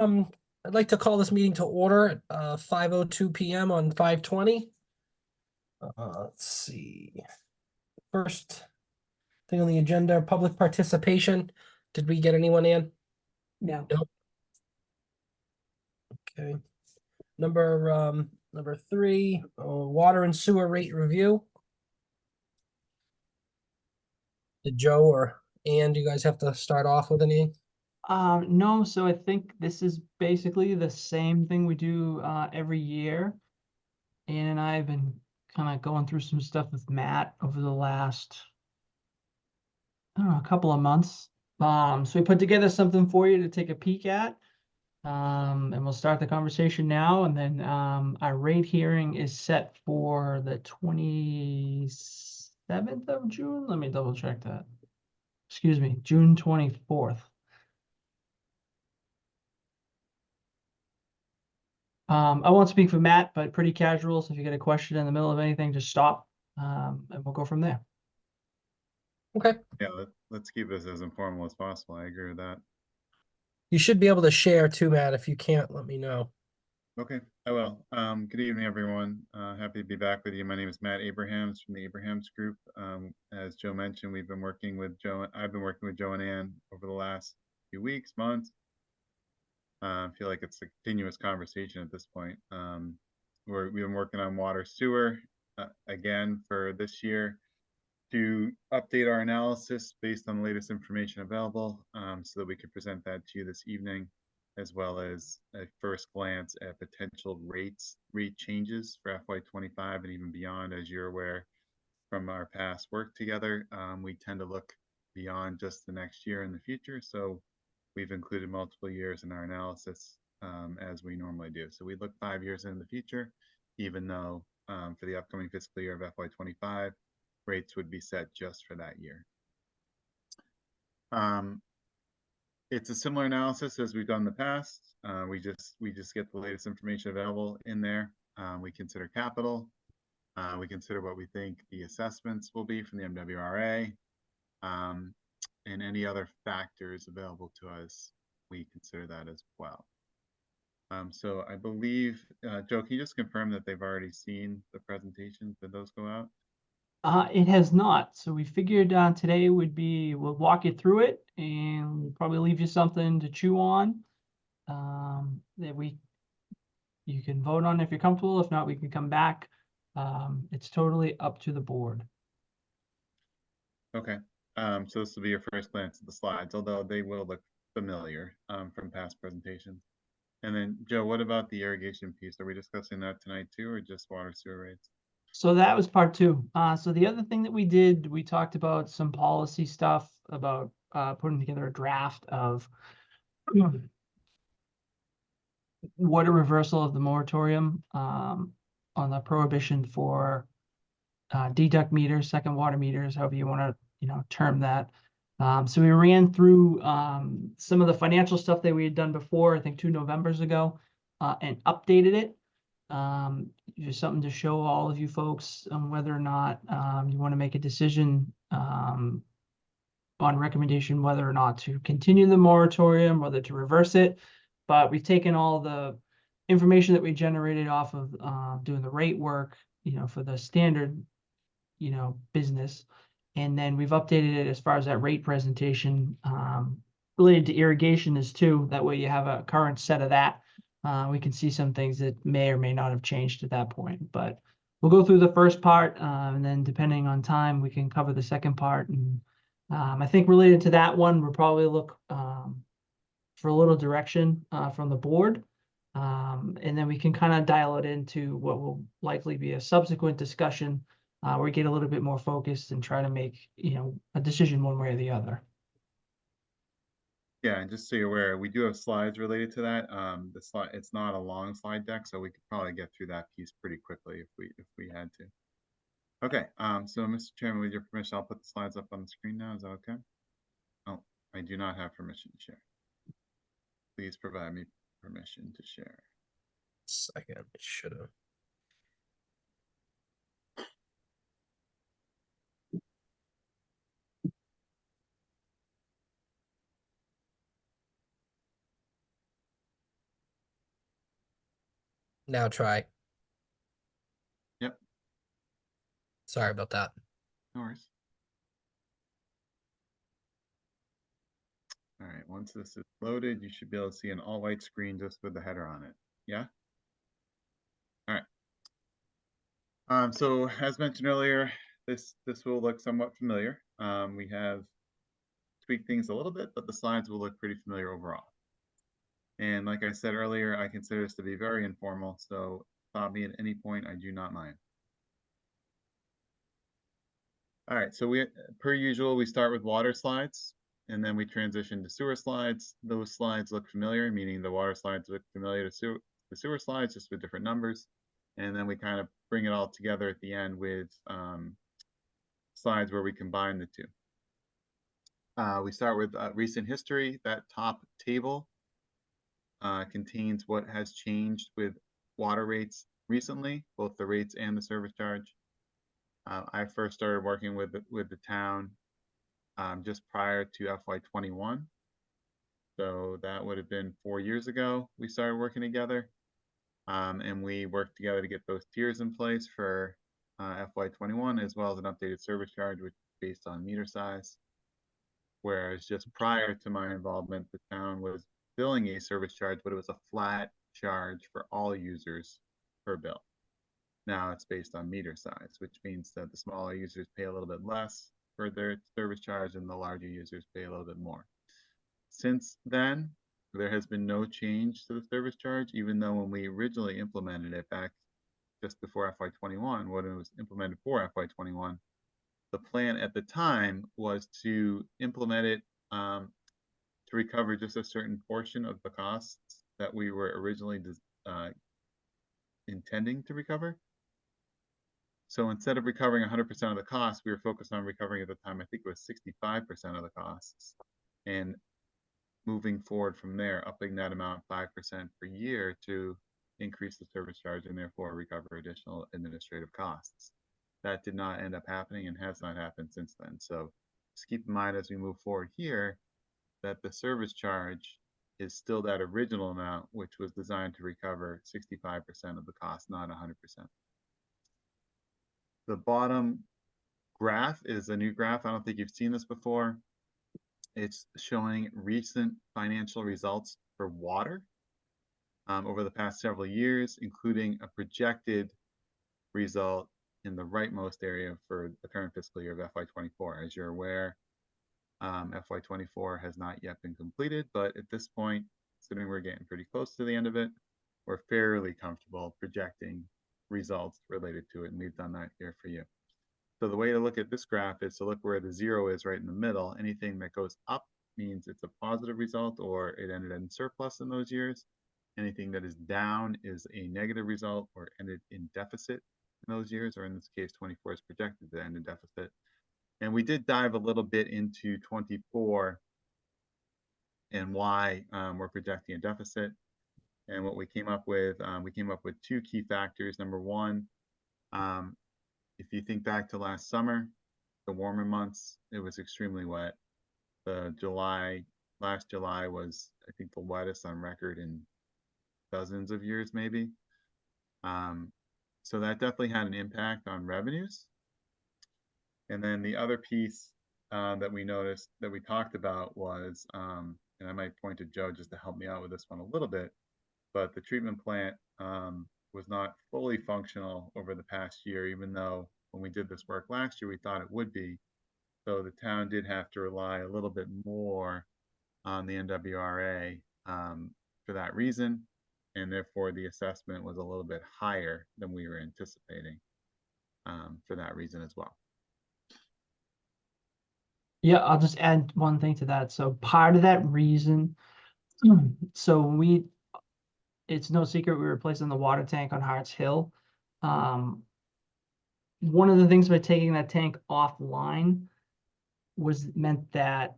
I'd like to call this meeting to order at 5:02 PM on 5/20. Let's see. First thing on the agenda, public participation. Did we get anyone in? No. Nope. Okay. Number three, water and sewer rate review. Did Joe or Ann, do you guys have to start off with any? No, so I think this is basically the same thing we do every year. Ann and I have been kind of going through some stuff with Matt over the last, I don't know, a couple of months. So we put together something for you to take a peek at. And we'll start the conversation now. And then our rate hearing is set for the 27th of June. Let me double check that. Excuse me, June 24th. I won't speak for Matt, but pretty casual. So if you get a question in the middle of anything, just stop, and we'll go from there. Okay. Yeah, let's keep this as informal as possible. I agree with that. You should be able to share too, Matt. If you can't, let me know. Okay, I will. Good evening, everyone. Happy to be back with you. My name is Matt Abrahams from the Abrahams Group. As Joe mentioned, I've been working with Joe and Ann over the last few weeks, months. I feel like it's a continuous conversation at this point. We've been working on water sewer again for this year to update our analysis based on the latest information available, so that we can present that to you this evening, as well as a first glance at potential rate changes for FY25 and even beyond. As you're aware from our past work together, we tend to look beyond just the next year in the future. So we've included multiple years in our analysis, as we normally do. So we look 5 years in the future, even though for the upcoming fiscal year of FY25, rates would be set just for that year. It's a similar analysis as we've done in the past. We just get the latest information available in there. We consider capital. We consider what we think the assessments will be from the MWRA, and any other factors available to us. We consider that as well. So I believe, Joe, can you just confirm that they've already seen the presentations? Did those go out? It has not. So we figured today we'll walk you through it and probably leave you something to chew on, that you can vote on if you're comfortable. If not, we can come back. It's totally up to the board. Okay. So this will be your first glance at the slides, although they will look familiar from past presentations. And then, Joe, what about the irrigation piece? Are we discussing that tonight too, or just water sewer rates? So that was part two. So the other thing that we did, we talked about some policy stuff about putting together a draft of what a reversal of the moratorium on the prohibition for deduct meters, second water meters, however you want to, term that. So we ran through some of the financial stuff that we had done before, I think 2 Novembers ago, and updated it. Just something to show all of you folks on whether or not you want to make a decision on recommendation, whether or not to continue the moratorium, whether to reverse it. But we've taken all the information that we generated off of doing the rate work, for the standard, business. And then we've updated it as far as that rate presentation related to irrigation is too. That way you have a current set of that. We can see some things that may or may not have changed at that point, but we'll go through the first part, and then depending on time, we can cover the second part. And I think related to that one, we'll probably look for a little direction from the board. And then we can kind of dial it into what will likely be a subsequent discussion where we get a little bit more focused and try to make, a decision one way or the other. Yeah, and just so you're aware, we do have slides related to that. The slide, it's not a long slide deck, so we could probably get through that piece pretty quickly if we had to. Okay, so Mr. Chairman, with your permission, I'll put the slides up on the screen now. Is that okay? Oh, I do not have permission to share. Please provide me permission to share. Second, it should have. Now try. Yep. Sorry about that. No worries. All right, once this is loaded, you should be able to see an all white screen just with the header on it. Yeah? All right. So as mentioned earlier, this will look somewhat familiar. We have tweaked things a little bit, but the slides will look pretty familiar overall. And like I said earlier, I consider this to be very informal, so stop me at any point, I do not mind. All right, so per usual, we start with water slides, and then we transition to sewer slides. Those slides look familiar, meaning the water slides look familiar to the sewer slides, just with different numbers. And then we kind of bring it all together at the end with slides where we combine the two. We start with recent history. That top table contains what has changed with water rates recently, both the rates and the service charge. I first started working with the town just prior to FY21. So that would have been 4 years ago we started working together. And we worked together to get those tiers in place for FY21, as well as an updated service charge, which is based on meter size. Whereas just prior to my involvement, the town was billing a service charge, but it was a flat charge for all users per bill. Now it's based on meter size, which means that the smaller users pay a little bit less for their service charge and the larger users pay a little bit more. Since then, there has been no change to the service charge, even though when we originally implemented it back just before FY21, when it was implemented for FY21, the plan at the time was to implement it to recover just a certain portion of the costs that we were originally intending to recover. So instead of recovering 100% of the costs, we were focused on recovering at the time, I think it was 65% of the costs, and moving forward from there, upping that amount 5% per year to increase the service charge and therefore recover additional administrative costs. That did not end up happening and has not happened since then. So just keep in mind as we move forward here that the service charge is still that original amount, which was designed to recover 65% of the cost, not 100%. The bottom graph is a new graph. I don't think you've seen this before. It's showing recent financial results for water over the past several years, including a projected result in the rightmost area for the current fiscal year of FY24. As you're aware, FY24 has not yet been completed, but at this point, considering we're getting pretty close to the end of it, we're fairly comfortable projecting results related to it, and we've done that here for you. So the way to look at this graph is to look where the zero is right in the middle. Anything that goes up means it's a positive result or it ended in surplus in those years. Anything that is down is a negative result or ended in deficit in those years, or in this case, 24 is projected to end in deficit. And we did dive a little bit into 24 and why we're projecting a deficit. And what we came up with two key factors. Number one, if you think back to last summer, the warmer months, it was extremely wet. Last July was, I think, the wettest on record in dozens of years, maybe. So that definitely had an impact on revenues. And then the other piece that we noticed, that we talked about was, and I might point to Joe just to help me out with this one a little bit, but the treatment plant was not fully functional over the past year, even though when we did this work last year, we thought it would be. So the town did have to rely a little bit more on the NWRA for that reason, and therefore the assessment was a little bit higher than we were anticipating for that reason as well. Yeah, I'll just add one thing to that. So part of that reason, so it's no secret we were replacing the water tank on Harts Hill. One of the things by taking that tank offline meant that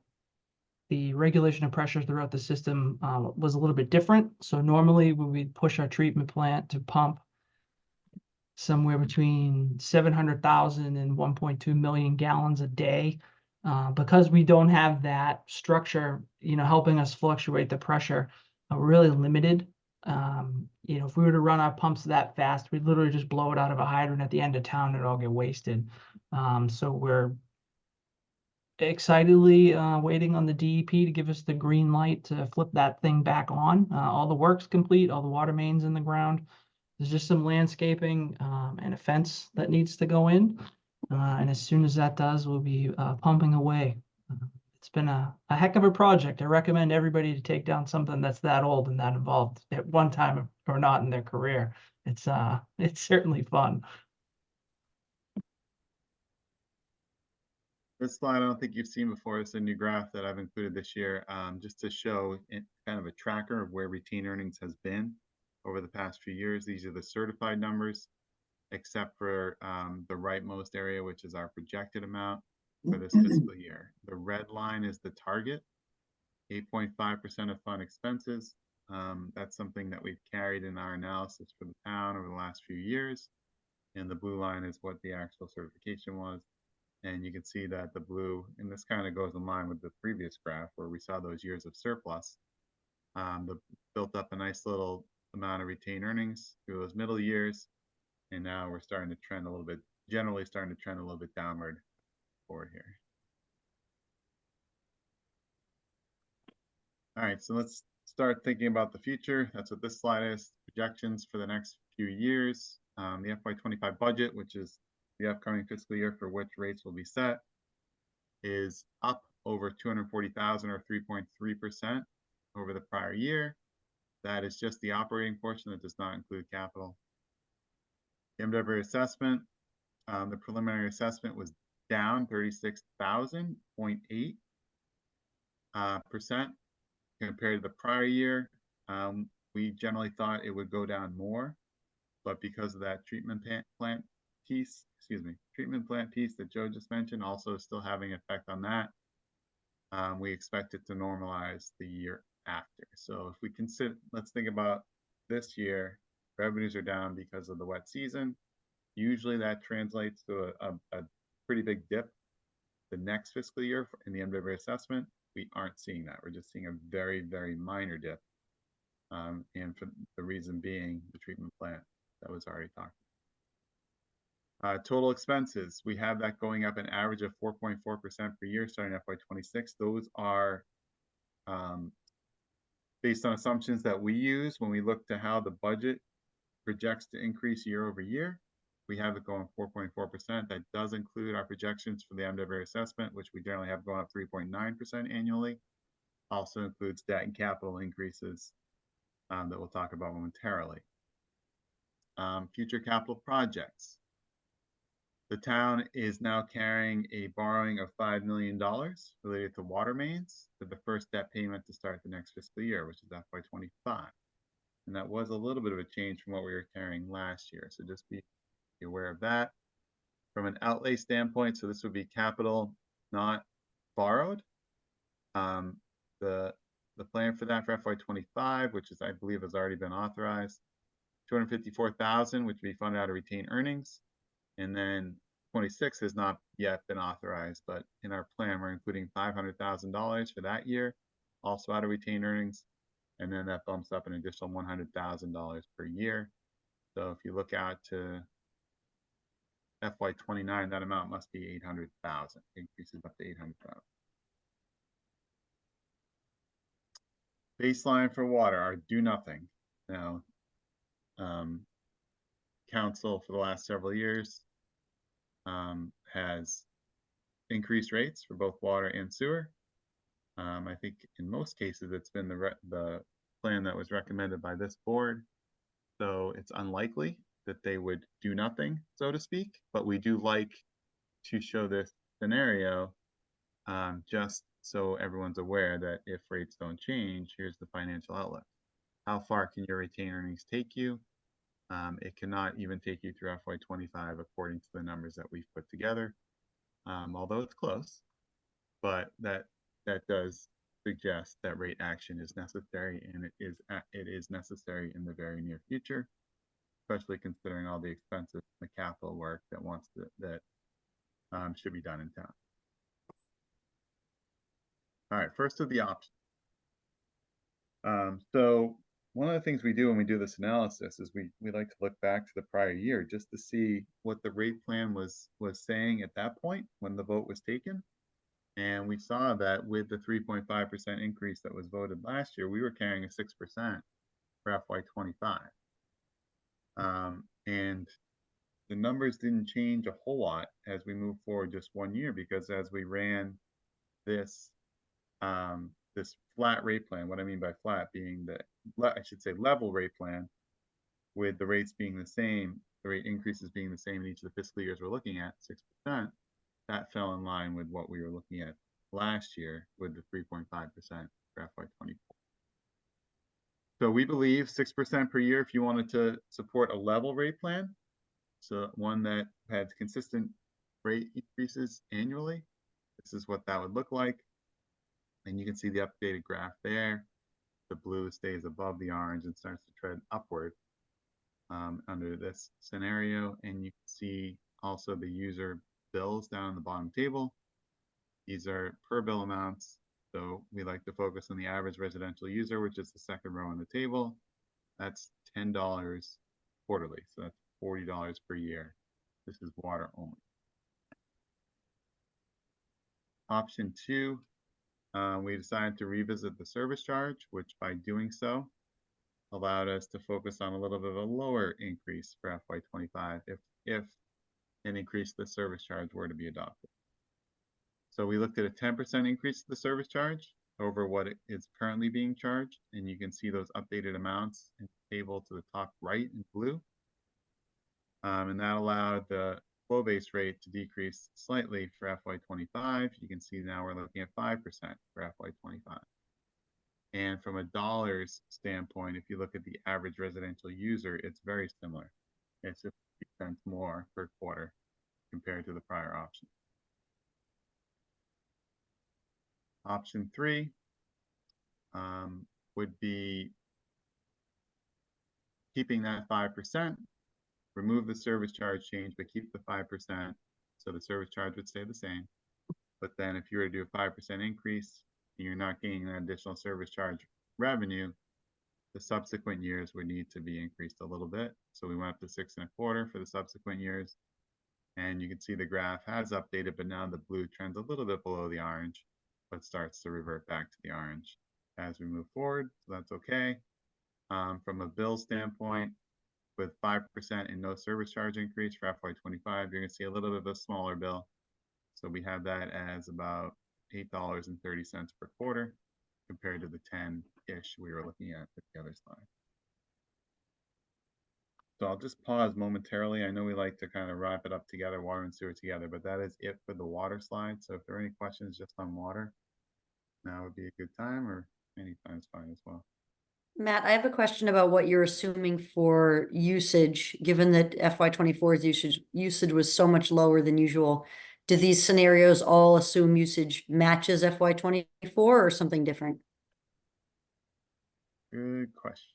the regulation of pressure throughout the system was a little bit different. So normally when we push our treatment plant to pump somewhere between 700,000 and 1.2 million gallons a day, because we don't have that structure, helping us fluctuate the pressure, we're really limited you know, if we were to run our pumps that fast, we'd literally just blow it out of a hydrant at the end of town and it'd all get wasted. So we're excitedly waiting on the DEP to give us the green light to flip that thing back on. All the work's complete, all the water mains in the ground. There's just some landscaping and a fence that needs to go in. And as soon as that does, we'll be pumping away. It's been a heck of a project. I recommend everybody to take down something that's that old and that involved at one time or not in their career. It's certainly fun. This slide, I don't think you've seen before. It's a new graph that I've included this year, just to show kind of a tracker of where retained earnings has been over the past few years. These are the certified numbers, except for the rightmost area, which is our projected amount for this fiscal year. The red line is the target, 8.5% of fund expenses. That's something that we've carried in our analysis for the town over the last few years. And the blue line is what the actual certification was. And you can see that the blue, and this kind of goes in line with the previous graph where we saw those years of surplus, built up a nice little amount of retained earnings through those middle years. And now we're starting to trend a little bit, generally starting to trend a little bit downward forward here. All right, so let's start thinking about the future. That's what this slide is, projections for the next few years. The FY25 budget, which is the upcoming fiscal year for which rates will be set, is up over 240,000 or 3.3% over the prior year. That is just the operating portion. That does not include capital. The MWA assessment, the preliminary assessment was down 36,000.8% compared to the prior year. We generally thought it would go down more, but because of that treatment plant piece that Joe just mentioned, also still having effect on that, we expect it to normalize the year after. So if we consider, let's think about this year, revenues are down because of the wet season. Usually that translates to a pretty big dip the next fiscal year in the MWA assessment. We aren't seeing that. We're just seeing a very, very minor dip. And for the reason being the treatment plant that was already talked about. Total expenses, we have that going up an average of 4.4% per year starting FY26. Those are based on assumptions that we use when we look to how the budget projects to increase year over year. We have it going 4.4%. That does include our projections for the MWA assessment, which we generally have going up 3.9% annually. Also includes debt and capital increases that we'll talk about momentarily. Future capital projects. The town is now carrying a borrowing of $5 million related to water mains for the first debt payment to start the next fiscal year, which is FY25. And that was a little bit of a change from what we were carrying last year. So just be aware of that. From an outlay standpoint, so this would be capital not borrowed. The plan for that for FY25, which is I believe has already been authorized, $254,000, which would be funded out of retained earnings. And then 26 has not yet been authorized, but in our plan, we're including $500,000 for that year, also out of retained earnings. And then that bumps up an additional $100,000 per year. So if you look out to FY29, that amount must be 800,000, increases up to 800,000. Baseline for water, our do nothing. Now, council for the last several years has increased rates for both water and sewer. I think in most cases it's been the plan that was recommended by this board. So it's unlikely that they would do nothing, so to speak, but we do like to show this scenario just so everyone's aware that if rates don't change, here's the financial outlook. How far can your retained earnings take you? It cannot even take you through FY25 according to the numbers that we've put together, although it's close, but that does suggest that rate action is necessary, and it is necessary in the very near future, especially considering all the expenses, the capital work that should be done in town. All right, first of the options. So one of the things we do when we do this analysis is we like to look back to the prior year just to see what the rate plan was saying at that point when the vote was taken. And we saw that with the 3.5% increase that was voted last year, we were carrying a 6% for FY25. And the numbers didn't change a whole lot as we move forward just 1 year, because as we ran this this flat rate plan, what I mean by flat being the, I should say level rate plan, with the rates being the same, the rate increases being the same in each of the fiscal years we're looking at, 6%, that fell in line with what we were looking at last year with the 3.5% for FY24. So we believe 6% per year if you wanted to support a level rate plan, so one that had consistent rate increases annually, this is what that would look like. And you can see the updated graph there. The blue stays above the orange and starts to trend upward under this scenario. And you can see also the user bills down in the bottom table. These are per bill amounts. So we like to focus on the average residential user, which is the second row on the table. That's $10 quarterly. So that's $40 per year. This is water only. Option 2, we decided to revisit the service charge, which by doing so allowed us to focus on a little bit of a lower increase for FY25 if an increase to the service charge were to be adopted. So we looked at a 10% increase to the service charge over what is currently being charged, and you can see those updated amounts in the table to the top right in blue. And that allowed the flow-based rate to decrease slightly for FY25. You can see now we're looking at 5% for FY25. And from a dollars standpoint, if you look at the average residential user, it's very similar. It's 50 cents more per quarter compared to the prior option. Option 3 would be keeping that 5%, remove the service charge change, but keep the 5%. So the service charge would stay the same. But then if you were to do a 5% increase, and you're not gaining an additional service charge revenue, the subsequent years would need to be increased a little bit. So we went up to 6.25 for the subsequent years. And you can see the graph has updated, but now the blue trends a little bit below the orange, but starts to revert back to the orange as we move forward. So that's okay. From a bill standpoint, with 5% and no service charge increase for FY25, you're going to see a little bit of a smaller bill. So we have that as about $8.30 per quarter compared to the 10-ish we were looking at the other slide. So I'll just pause momentarily. I know we like to kind of wrap it up together, water and sewer together, but that is it for the water slide. So if there are any questions just on water, now would be a good time, or any time is fine as well. Matt, I have a question about what you're assuming for usage, given that FY24's usage was so much lower than usual. Do these scenarios all assume usage matches FY24 or something different? Good question.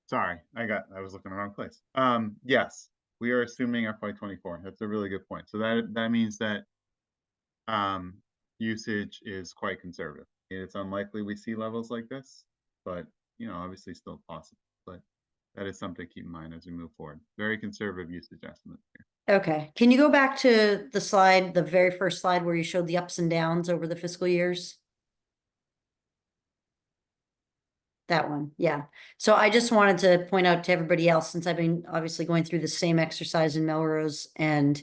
Sorry, I was looking in the wrong place. Yes, we are assuming FY24. That's a really good point. So that means that usage is quite conservative. It's unlikely we see levels like this, but obviously still possible. But that is something to keep in mind as we move forward. Very conservative usage estimate here. Okay. Can you go back to the slide, the very first slide where you showed the ups and downs over the fiscal years? That one, yeah. So I just wanted to point out to everybody else, since I've been obviously going through the same exercise in Melrose and,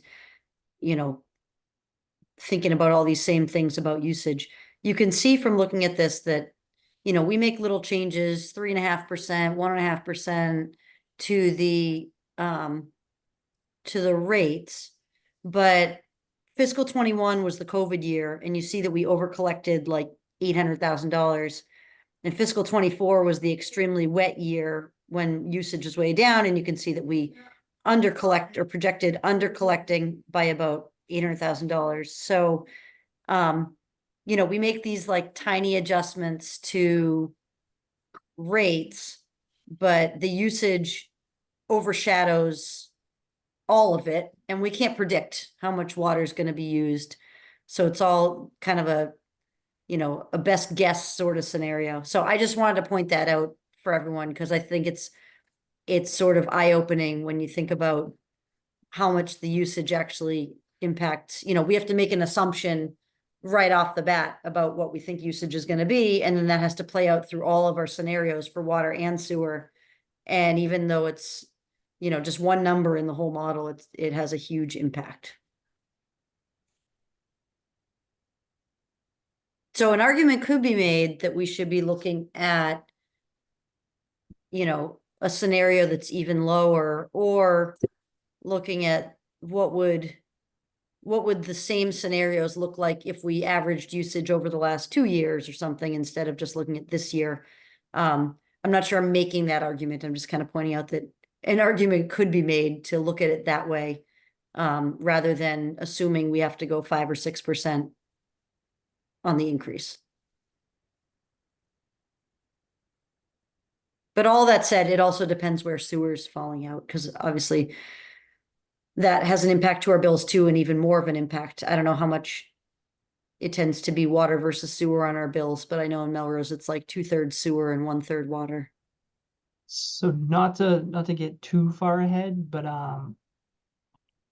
thinking about all these same things about usage, you can see from looking at this that, we make little changes, 3.5%, 1.5% to the rates, but fiscal 21 was the COVID year, and you see that we overcollected like $800,000. And fiscal 24 was the extremely wet year when usage was way down, and you can see that we under collect or projected under collecting by about $800,000. So, you know, we make these like tiny adjustments to rates, but the usage overshadows all of it, and we can't predict how much water is going to be used. So it's all kind of a, you know, a best guess sort of scenario. So I just wanted to point that out for everyone because I think it's sort of eye-opening when you think about how much the usage actually impacts. You know, we have to make an assumption right off the bat about what we think usage is going to be, and then that has to play out through all of our scenarios for water and sewer. And even though it's, you know, just one number in the whole model, it has a huge impact. So an argument could be made that we should be looking at, you know, a scenario that's even lower, or looking at what would the same scenarios look like if we averaged usage over the last 2 years or something, instead of just looking at this year. I'm not sure I'm making that argument. I'm just kind of pointing out that an argument could be made to look at it that way, rather than assuming we have to go 5 or 6% on the increase. But all that said, it also depends where sewer is falling out, because obviously that has an impact to our bills too, and even more of an impact. I don't know how much it tends to be water versus sewer on our bills, but I know in Melrose it's like 2/3 sewer and 1/3 water. So not to get too far ahead, but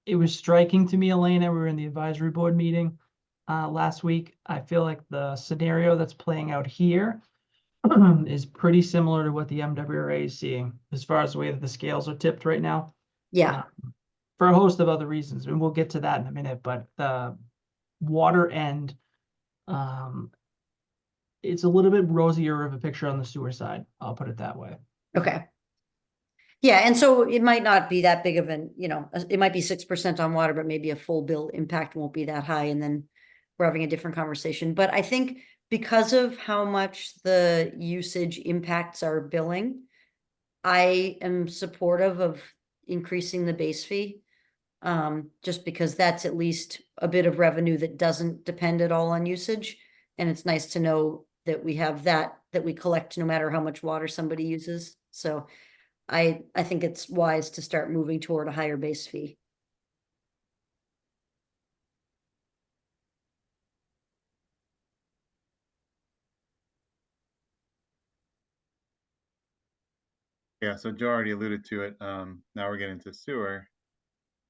it was striking to me, Elena, we were in the advisory board meeting last week. I feel like the scenario that's playing out here is pretty similar to what the MWRA is seeing as far as the way that the scales are tipped right now. Yeah, For a host of other reasons, and we'll get to that in a minute, but the water end, it's a little bit rosier of a picture on the sewer side. I'll put it that way. okay. Yeah, and so it might not be that big of an, you know, it might be 6% on water, but maybe a full bill impact won't be that high, and then we're having a different conversation. But I think because of how much the usage impacts our billing, I am supportive of increasing the base fee. Just because that's at least a bit of revenue that doesn't depend at all on usage. And it's nice to know that we have that we collect no matter how much water somebody uses. So I think it's wise to start moving toward a higher base fee. Yeah, so Joe already alluded to it. Now we're getting to sewer.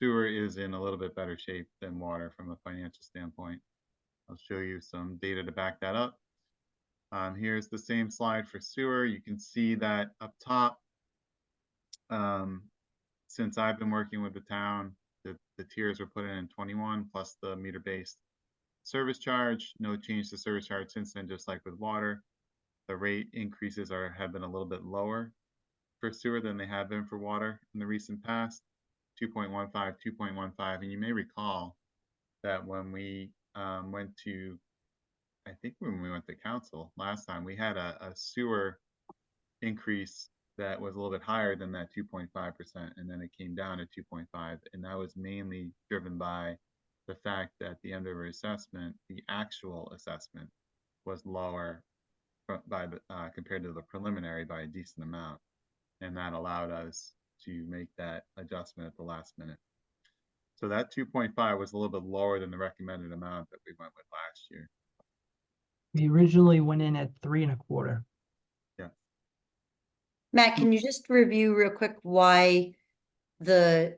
Sewer is in a little bit better shape than water from a financial standpoint. I'll show you some data to back that up. Here's the same slide for sewer. You can see that up top, since I've been working with the town, the tiers were put in 21 plus the meter-based service charge. No change to service charge since then, just like with water. The rate increases have been a little bit lower for sewer than they have been for water in the recent past, 2.15, 2.15. And you may recall that when we went to, I think when we went to council last time, we had a sewer increase that was a little bit higher than that 2.5%, and then it came down to 2.5, and that was mainly driven by the fact that the end of assessment, the actual assessment, was lower by compared to the preliminary by a decent amount, and that allowed us to make that adjustment at the last minute. So that 2.5 was a little bit lower than the recommended amount that we went with last year. We originally went in at 3.25. Yeah. Matt, can you just review real quick why the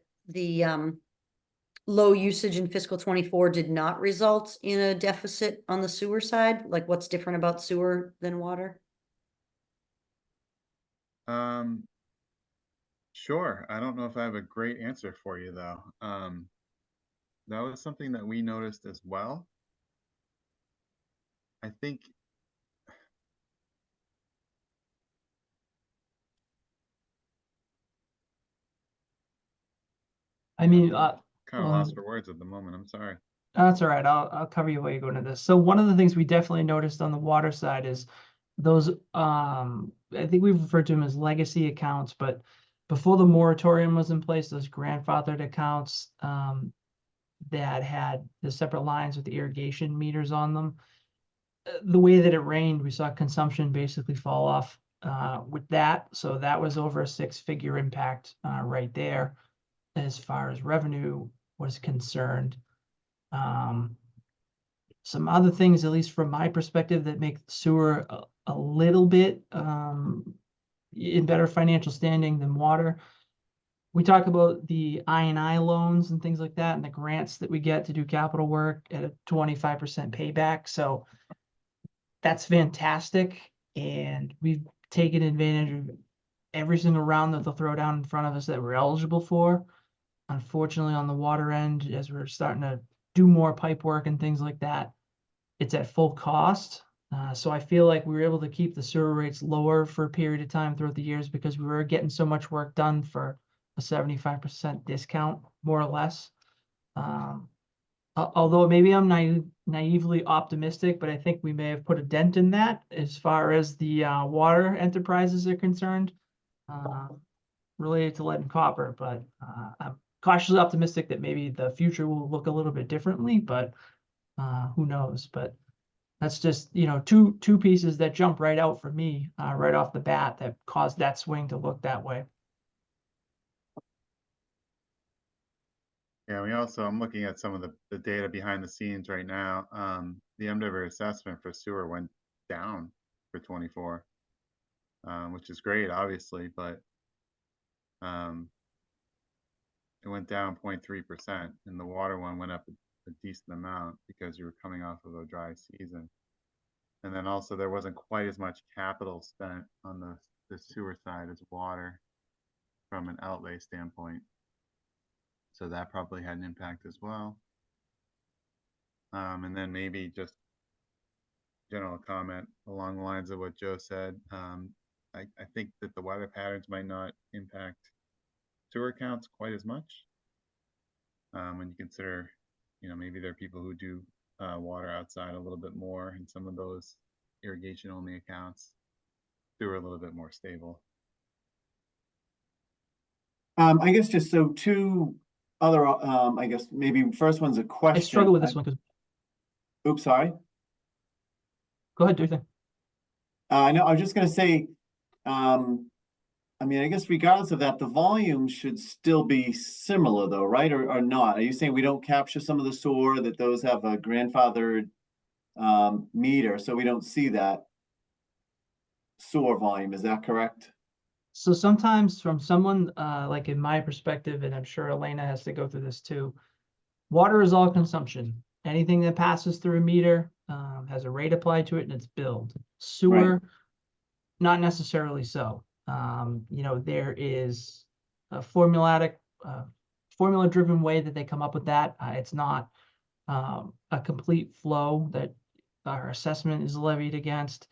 low usage in fiscal 24 did not result in a deficit on the sewer side? Like, what's different about sewer than water? Sure. I don't know if I have a great answer for you though. That was something that we noticed as well. I think I mean, kind of lost for words at the moment. I'm sorry. that's all right. I'll cover you while you go into this. So one of the things we definitely noticed on the water side is those I think we've referred to them as legacy accounts, but before the moratorium was in place, those grandfathered accounts that had the separate lines with the irrigation meters on them, the way that it rained, we saw consumption basically fall off with that. So that was over a six-figure impact right there as far as revenue was concerned. Some other things, at least from my perspective, that make sewer a little bit in better financial standing than water. We talk about the I&I loans and things like that, and the grants that we get to do capital work at a 25% payback. So that's fantastic. And we've taken advantage of every single round that they'll throw down in front of us that we're eligible for. Unfortunately, on the water end, as we're starting to do more pipe work and things like that, it's at full cost. So I feel like we were able to keep the sewer rates lower for a period of time throughout the years because we were getting so much work done for a 75% discount, more or less. Although maybe I'm naively optimistic, but I think we may have put a dent in that as far as the water enterprises are concerned, related to lead and copper. But I'm cautiously optimistic that maybe the future will look a little bit differently, but who knows? But that's just, two pieces that jump right out for me right off the bat that caused that swing to look that way. Yeah, I'm looking at some of the data behind the scenes right now. The MWA assessment for sewer went down for 24, which is great, obviously, but it went down 0.3%, and the water one went up a decent amount because you were coming off of a dry season. And then also there wasn't quite as much capital spent on the sewer side as water from an outlay standpoint. So that probably had an impact as well. And then maybe just general comment along the lines of what Joe said. I think that the weather patterns might not impact sewer accounts quite as much. When you consider, maybe there are people who do water outside a little bit more, and some of those irrigation only accounts sewer a little bit more stable. I guess just so two other, I guess maybe first one's a question. I struggle with this one because. Oops, sorry. Go ahead, do your thing. No, I was just gonna say, I guess regardless of that, the volume should still be similar though, right? Or not? Are you saying we don't capture some of the sewer, that those have a grandfathered meter, so we don't see that sewer volume? Is that correct? So sometimes from someone, like in my perspective, and I'm sure Elena has to go through this too, water is all consumption. Anything that passes through a meter has a rate applied to it and it's billed. Sewer, not necessarily so. There is a formula-driven way that they come up with that. It's not a complete flow that our assessment is levied against.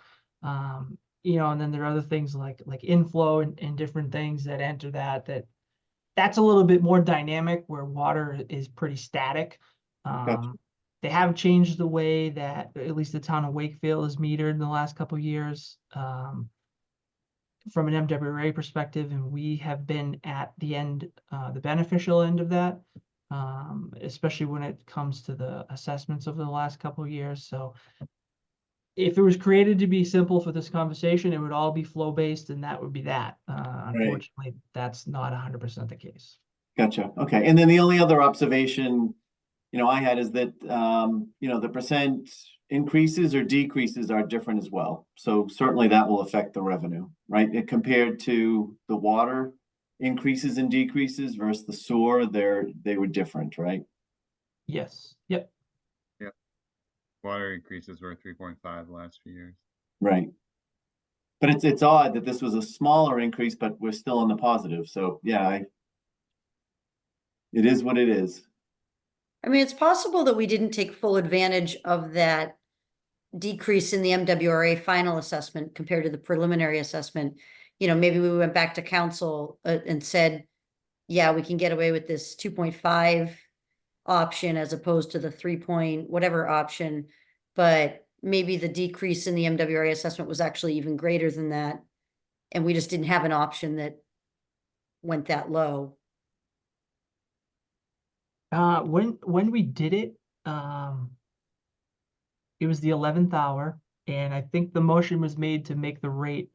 And then there are other things like inflow and different things that enter that's a little bit more dynamic, where water is pretty static. Gotcha. They have changed the way that at least the town of Wakefield is metered in the last couple of years from an MWA perspective, and we have been at the end, the beneficial end of that, especially when it comes to the assessments over the last couple of years. So if it was created to be simple for this conversation, it would all be flow-based, and that would be that. Unfortunately, that's not 100% the case. Gotcha. Okay. And then the only other observation, I had is that, the percent increases or decreases are different as well. So certainly that will affect the revenue, right? Compared to the water increases and decreases versus the sewer, they were different, right? Yes. Yep. Water increases were 3.5 the last few years. Right. But it's odd that this was a smaller increase, but we're still in the positive. So yeah, it is what it is. It's possible that we didn't take full advantage of that decrease in the MWRA final assessment compared to the preliminary assessment. Maybe we went back to council and said, yeah, we can get away with this 2.5 option as opposed to the 3 point whatever option, but maybe the decrease in the MWRA assessment was actually even greater than that, and we just didn't have an option that went that low. When we did it, it was the 11th hour, and I think the motion was made to make the rate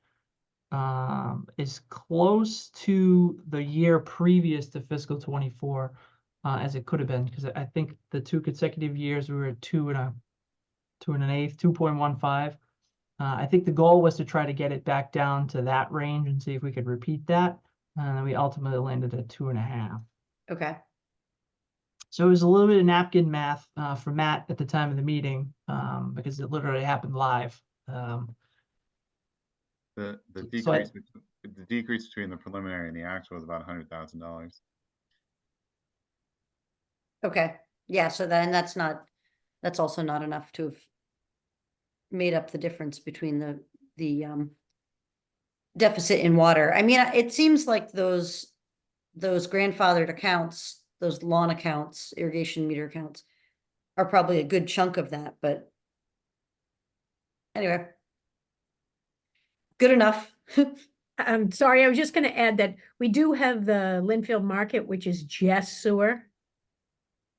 as close to the year previous to fiscal 24 as it could have been, because I think the 2 consecutive years we were at 2 and an eighth, 2.15. I think the goal was to try to get it back down to that range and see if we could repeat that. And we ultimately landed at 2.5. Okay. So it was a little bit of napkin math for Matt at the time of the meeting because it literally happened live. The So I- decrease between the preliminary and the actual was about $100,000. Okay. Yeah. So then that's also not enough to have made up the difference between the deficit in water. I mean, it seems like those grandfathered accounts, those lawn accounts, irrigation meter accounts are probably a good chunk of that, but anyway. Good enough. I'm sorry, I was just gonna add that we do have the Linfield Market, which is just sewer.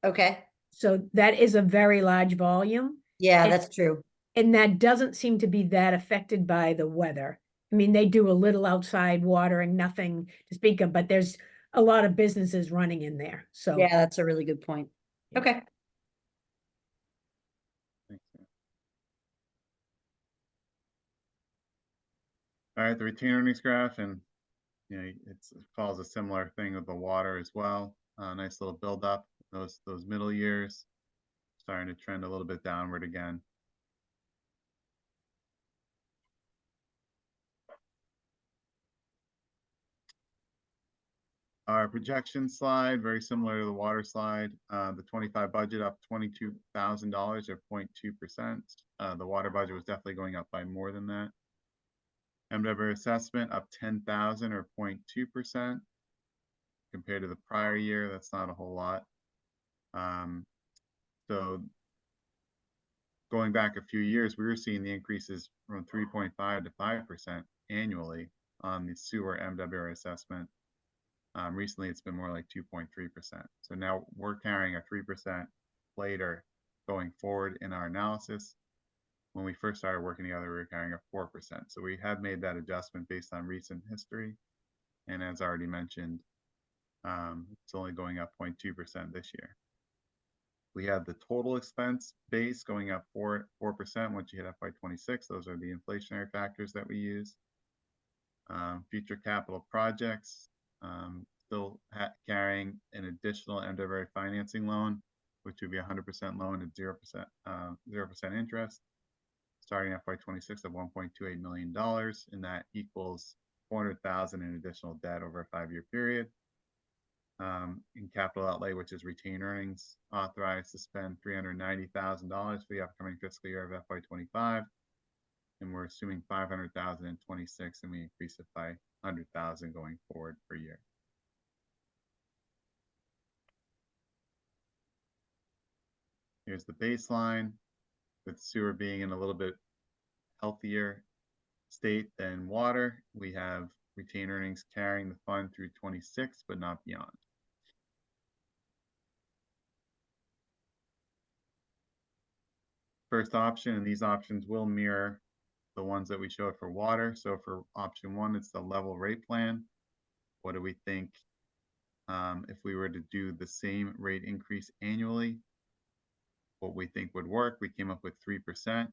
Okay. So that is a very large volume, Yeah, And- that's true. and that doesn't seem to be that affected by the weather. I mean, they do a little outside watering, nothing to speak of, but there's a lot of businesses running in there, so. Yeah, that's a really good point. Yeah. Okay. Thanks, Sam. All right, the retained earnings graph, and it follows a similar thing with the water as well. Nice little build up. Those middle years starting to trend a little bit downward again. Our projection slide, very similar to the water slide. The 25 budget up $22,000 or 0.2%. The water budget was definitely going up by more than that. MW assessment up 10,000 or 0.2% compared to the prior year. That's not a whole lot. So going back a few years, we were seeing the increases from 3.5 to 5% annually on the sewer MWR assessment. Recently, it's been more like 2.3%. So now we're carrying a 3% later going forward in our analysis. When we first started working together, we were carrying a 4%. So we have made that adjustment based on recent history. And as already mentioned, it's only going up 0.2% this year. We have the total expense base going up 4% once you hit FY26. Those are the inflationary factors that we use. Future capital projects, still carrying an additional MWA financing loan, which would be 100% loan at 0% interest, starting FY26 of $1.28 million, and that equals $400,000 in additional debt over a 5-year period. In capital outlay, which is retained earnings, authorized to spend $390,000 for the upcoming fiscal year of FY25, and we're assuming $500,000 in 26, and we increase it by $100,000 going forward per year. Here's the baseline, with sewer being in a little bit healthier state than water. We have retained earnings carrying the fund through 26, but not beyond. First option, and these options will mirror the ones that we showed for water. So for option 1, it's the level rate plan. What do we think if we were to do the same rate increase annually? What we think would work, we came up with 3%.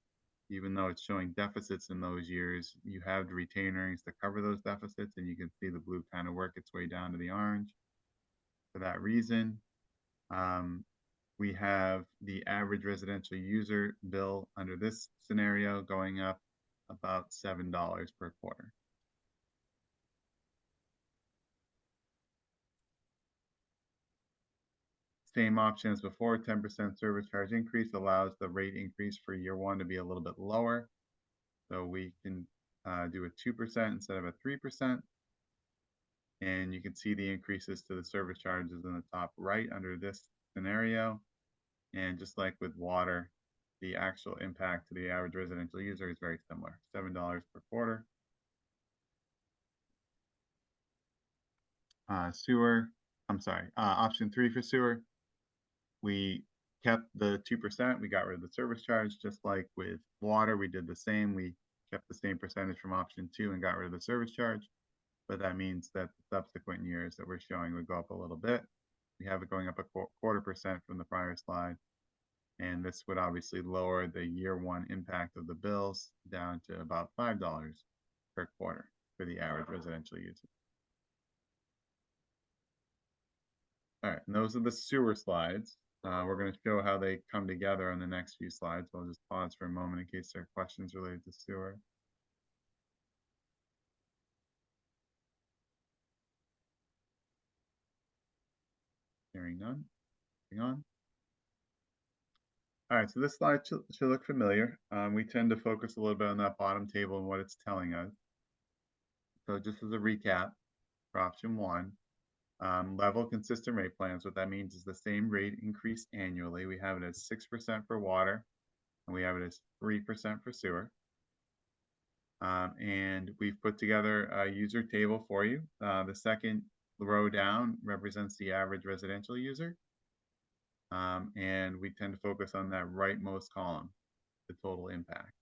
Even though it's showing deficits in those years, you have the retained earnings to cover those deficits, and you can see the blue kind of work its way down to the orange. For that reason, we have the average residential user bill under this scenario going up about $7 per quarter. Same option as before, 10% service charge increase allows the rate increase for year 1 to be a little bit lower. So we can do a 2% instead of a 3%. And you can see the increases to the service charges in the top right under this scenario. And just like with water, the actual impact to the average residential user is very similar, $7 per quarter. Sewer, option 3 for sewer. We kept the 2%, we got rid of the service charge, just like with water, we did the same. We kept the same percentage from option 2 and got rid of the service charge. But that means that the subsequent years that we're showing would go up a little bit. We have it going up a 1/4% from the prior slide. And this would obviously lower the year 1 impact of the bills down to about $5 per quarter for the average residential user. All right, and those are the sewer slides. We're going to show how they come together on the next few slides. I'll just pause for a moment in case there are questions related to sewer. Hearing none. Moving on. All right, so this slide should look familiar. We tend to focus a little bit on that bottom table and what it's telling us. So just as a recap, for option 1, level consistent rate plans, what that means is the same rate increase annually. We have it as 6% for water, and we have it as 3% for sewer. And we've put together a user table for you. The second row down represents the average residential user. And we tend to focus on that rightmost column, the total impact.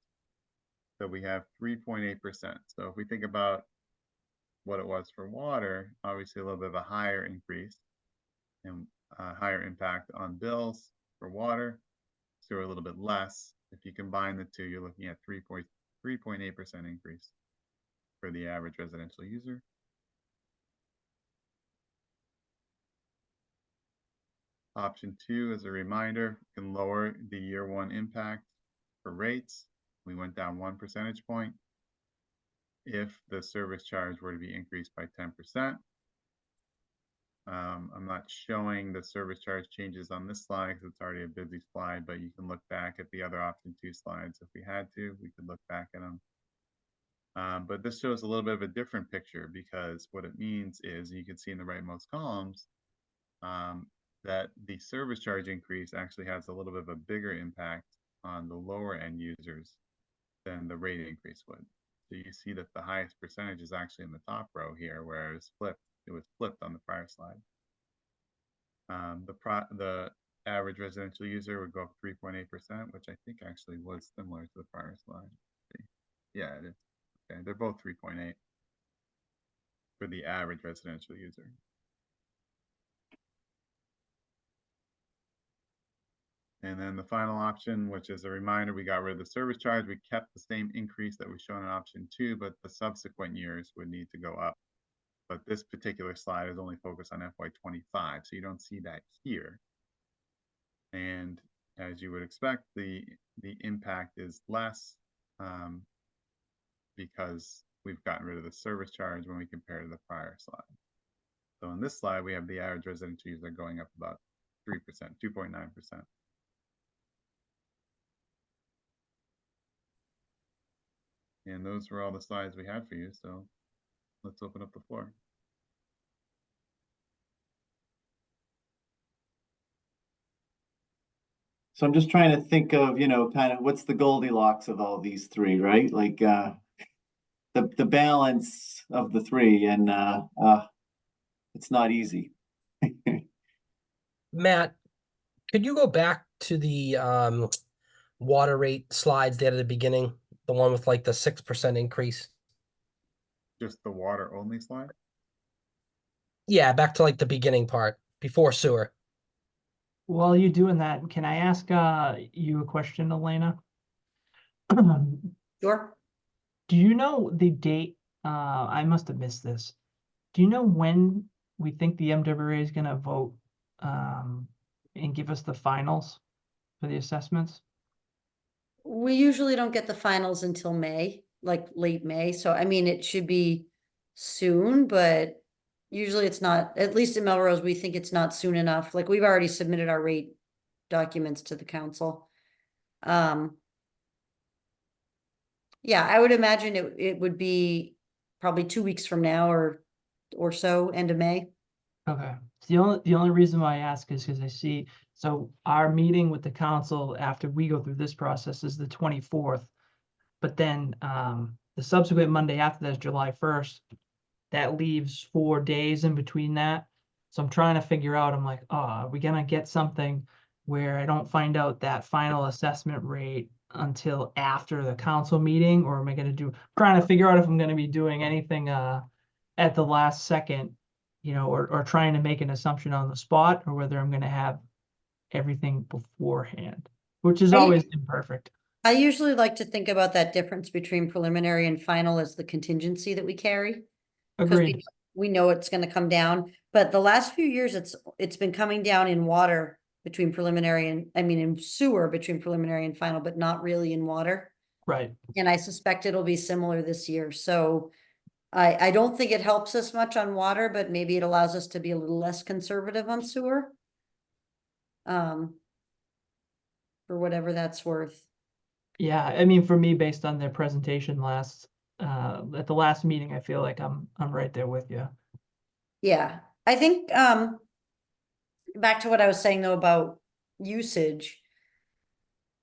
So we have 3.8%. So if we think about what it was for water, obviously a little bit of a higher increase and a higher impact on bills for water, so a little bit less. If you combine the two, you're looking at 3.8% increase for the average residential user. Option 2, as a reminder, can lower the year 1 impact for rates. We went down 1 percentage point if the service charge were to be increased by 10%. I'm not showing the service charge changes on this slide because it's already a busy slide, but you can look back at the other option 2 slides. If we had to, we could look back at them. But this shows a little bit of a different picture, because what it means is, you can see in the rightmost columns, that the service charge increase actually has a little bit of a bigger impact on the lower end users than the rate increase would. So you see that the highest percentage is actually in the top row here, whereas it was flipped on the prior slide. The average residential user would go up 3.8%, which I think actually was similar to the prior slide. Yeah, it is. Okay, they're both 3.8 for the average residential user. And then the final option, which is a reminder, we got rid of the service charge. We kept the same increase that was shown in option 2, but the subsequent years would need to go up. But this particular slide is only focused on FY25, so you don't see that here. And as you would expect, the impact is less because we've gotten rid of the service charge when we compare to the prior slide. So in this slide, we have the average residential user going up about 3%, 2.9%. And those were all the slides we had for you, so let's open up the floor. So I'm just trying to think of, kind of what's the Goldilocks of all these three, right? Like the balance of the three, and it's not easy. Matt, could you go back to the water rate slides there at the beginning? The one with like the 6% increase? Just the water only slide? Yeah, back to like the beginning part, before sewer. While you're doing that, can I ask you a question, Elena? Sure. Do you know the date? I must have missed this. Do you know when we think the MWA is going to vote and give us the finals for the assessments? We usually don't get the finals until May, like late May. So, I mean, it should be soon, but usually it's not. At least in Melrose, we think it's not soon enough. Like, we've already submitted our rate documents to the council. Yeah, I would imagine it would be probably 2 weeks from now or so, end of May. Okay. The only reason why I ask is because I see, so our meeting with the council after we go through this process is the 24th. But then the subsequent Monday after that is July 1st. that leaves 4 days in between that. So I'm trying to figure out, I'm like, oh, are we gonna get something where I don't find out that final assessment rate until after the council meeting, or am I gonna trying to figure out if I'm gonna be doing anything at the last second, or trying to make an assumption on the spot, or whether I'm gonna have everything beforehand, which is I- always imperfect. I usually like to think about that difference between preliminary and final as the contingency that we carry. Because Agreed. we know it's gonna come down, but the last few years, it's been coming down in water between preliminary and, I mean, in sewer between preliminary and final, but not really in water. Right. And I suspect it'll be similar this year, so I don't think it helps us much on water, but maybe it allows us to be a little less conservative on sewer. For whatever that's worth. Yeah, I mean, for me, based on their presentation at the last meeting, I feel like I'm right there with you. Yeah, I think, back to what I was saying though about usage.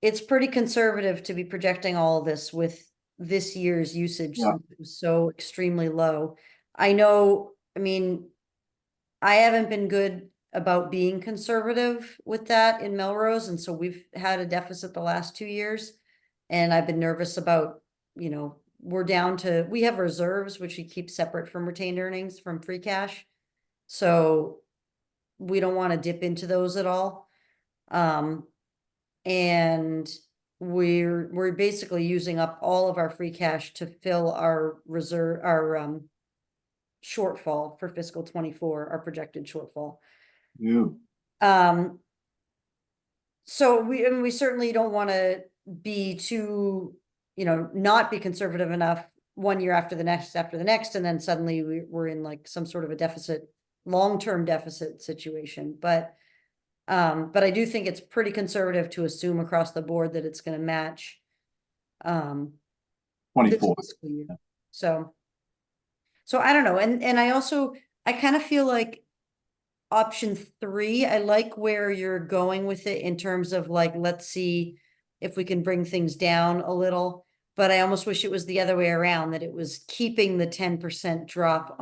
It's pretty conservative to be projecting all of this with this year's usage Yeah. since it was so extremely low. I know, I mean, I haven't been good about being conservative with that in Melrose, and so we've had a deficit the last 2 years. And I've been nervous about, we have reserves, which we keep separate from retained earnings from free cash. So we don't want to dip into those at all. And we're basically using up all of our free cash to fill our reserve, our shortfall for fiscal 24, our projected shortfall. You, So we certainly don't want to be too, not be conservative enough 1 year after the next, and then suddenly we're in like some sort of a deficit, long-term deficit situation. But I do think it's pretty conservative to assume across the board that it's going to match this 24. fiscal year. So I don't know. And I kind of feel like option 3, I like where you're going with it in terms of like, let's see if we can bring things down a little. But I almost wish it was the other way around, that it was keeping the 10% drop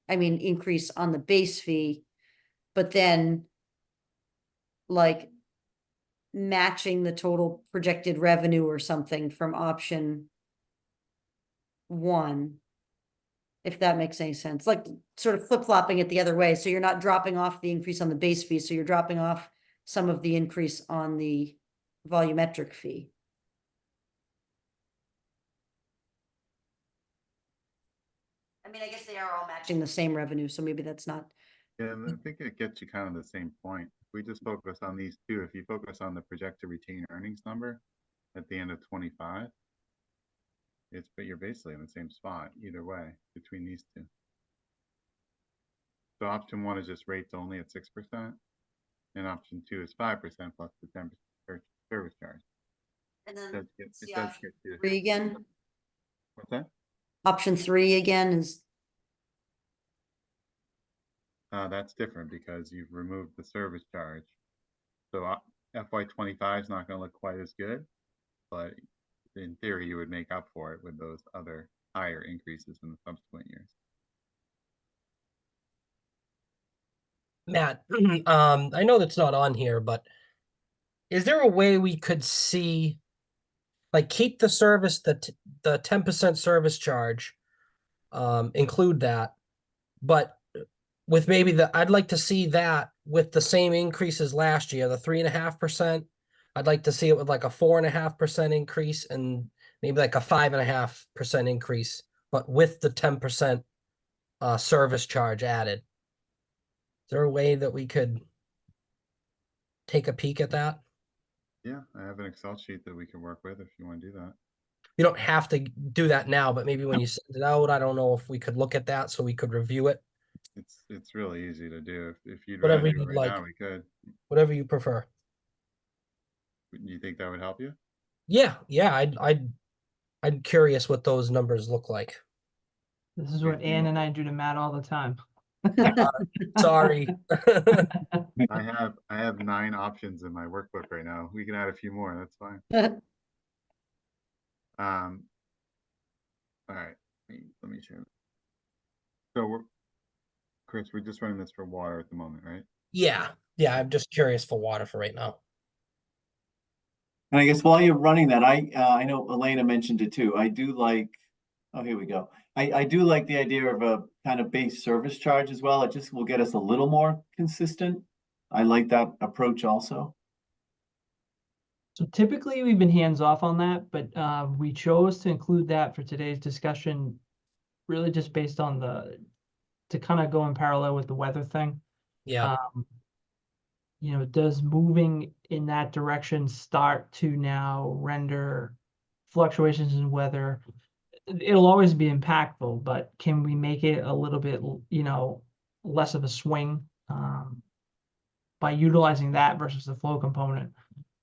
increase on the base fee, but then like matching the total projected revenue or something from option 1. If that makes any sense, like sort of flip-flopping it the other way. So you're not dropping off the increase on the base fee. So you're dropping off some of the increase on the volumetric fee. I mean, I guess they are all matching the same revenue, so maybe that's not. Yeah, and I think it gets you kind of the same point. If we just focus on these two, if you focus on the projected retained earnings number at the end of 25, but you're basically in the same spot either way between these two. So option 1 is just rates only at 6%, and option 2 is 5% plus the 10% service charge. And It then does get you. 3 again. What's that? Option 3 again is. That's different because you've removed the service charge. So FY25 is not going to look quite as good, but in theory, you would make up for it with those other higher increases in the subsequent years. Matt, I know that's not on here, but is there a way we could see, like, keep the service, the 10% service charge, include that, but with maybe I'd like to see that with the same increases last year, the 3.5%. I'd like to see it with like a 4.5% increase and maybe like a 5.5% increase, but with the 10% service charge added. Is there a way that we could take a peek at that? Yeah, I have an Excel sheet that we can work with if you want to do that. You don't have to do that now, but maybe when you send it out, I don't know if we could look at that so we could review it. It's really easy to do. If you'd Whatever rather do you'd it like. right now, we could. Whatever you prefer. Do you think that would help you? Yeah, I'm curious what those numbers look like. This is what Ann and I do to Matt all the time. Sorry. I have 9 options in my workbook right now. We can add a few more. That's fine. All right. Let me share. So Chris, we're just running this for water at the moment, right? Yeah, yeah, I'm just curious for water for right now. And I guess while you're running that, I know Elena mentioned it too. I do like, oh, here we go. I do like the idea of a kind of base service charge as well. It just will get us a little more consistent. I like that approach also. So typically we've been hands off on that, but we chose to include that for today's discussion, really just based on to kind of go in parallel with the weather thing. Yeah, You know, does moving in that direction start to now render fluctuations in weather? It'll always be impactful, but can we make it a little bit, you know, less of a swing by utilizing that versus the flow component,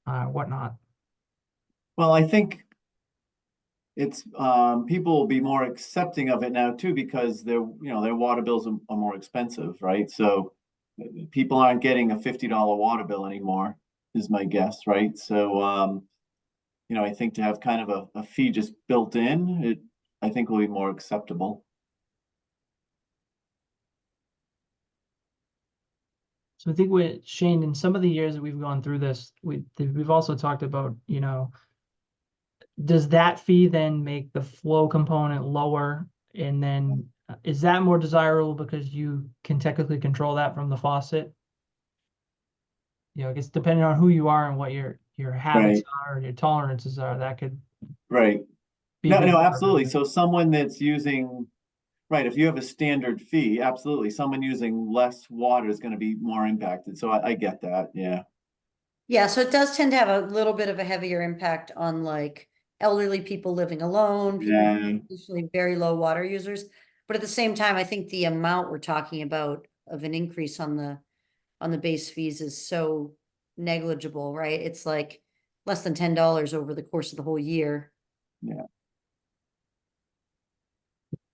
whatnot? Well, I think it's people will be more accepting of it now too because their water bills are more expensive, right? So people aren't getting a $50 water bill anymore, is my guess, right? So I think to have kind of a fee just built in, I think will be more acceptable. So I think with Shane, in some of the years that we've gone through this, we've also talked about, you know, does that fee then make the flow component lower? And then is that more desirable because you can technically control that from the faucet? You know, I guess depending on who you are and what your habits Right. are and your tolerances are, that could Right. be. No, a good no, driver. absolutely. So someone that's using, right, if you have a standard fee, absolutely, someone using less water is going to be more impacted. So I get that. Yeah. Yeah, so it does tend to have a little bit of a heavier impact on like elderly people living alone, people Yeah. usually very low water users. But at the same time, I think the amount we're talking about of an increase on the base fees is so negligible, right? It's like less than $10 over the course of the whole year. Yeah.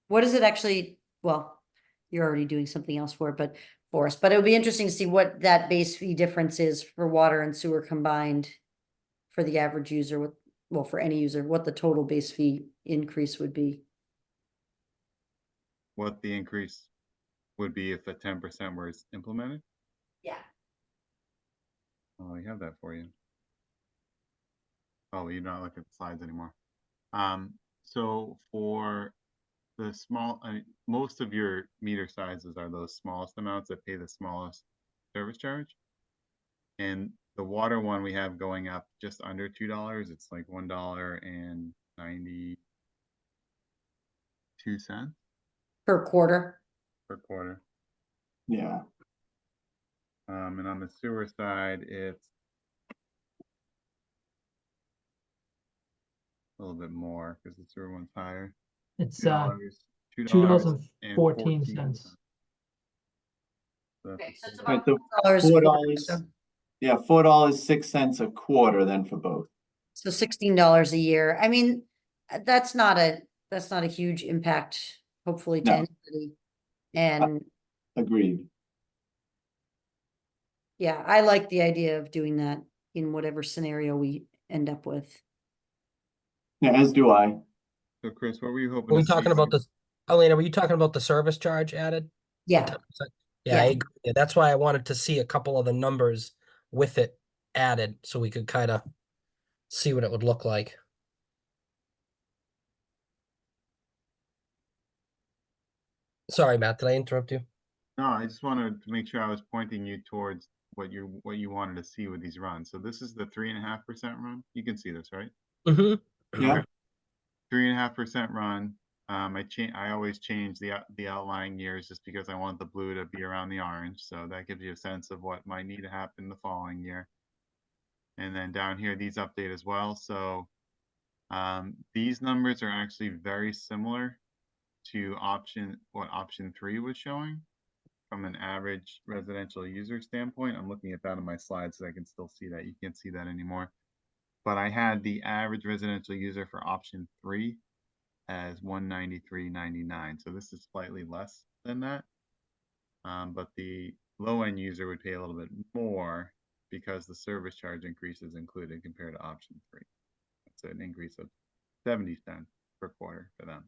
What is it actually? Well, you're already doing something else for it, but for us, but it would be interesting to see what that base fee difference is for water and sewer combined for the average user with, well, for any user, what the total base fee increase would be. What the increase would be if the 10% was implemented? Yeah. Oh, I have that for you. Oh, you're not looking at the slides anymore. So for the small, most of your meter sizes are those smallest amounts that pay the smallest service charge. And the water one we have going up just under $2. It's like $1.92 Per quarter. per quarter. Yeah. And on the sewer side, it's a little bit more because the sewer one's higher. It's $2.14. So Okay, so it's Right, about so $4 a quarter, $4. so, Yeah, $4.06 a quarter then for both. so $16 a year. I mean, that's not a huge impact, hopefully, to No. anybody. And Agreed. yeah, I like the idea of doing that in whatever scenario we end up with. Yeah, as do I. So Chris, what were you hoping are we to see? talking about this? Elena, were you talking about the service charge added? The Yeah, 10%? Yeah, I Yeah. agree. Yeah, that's why I wanted to see a couple of the numbers with it added so we could kind of see what it would look like. Sorry, Matt, did I interrupt you? No, I just wanted to make sure I was pointing you towards what you wanted to see with these runs. So this is the 3.5% run. You can see this, right? Mm-hmm. Yeah. 3.5% run. I always change the outlying years just because I want the blue to be around the orange. So that gives you a sense of what might need to happen the following year. And then down here, these update as well. So these numbers are actually very similar to what option 3 was showing from an average residential user standpoint. I'm looking at that on my slides so I can still see that. You can't see that anymore. But I had the average residential user for option 3 as $193.99. So this is slightly less than that. But the low end user would pay a little bit more because the service charge increase is included compared to option 3. It's an increase of 70 cents per quarter for them.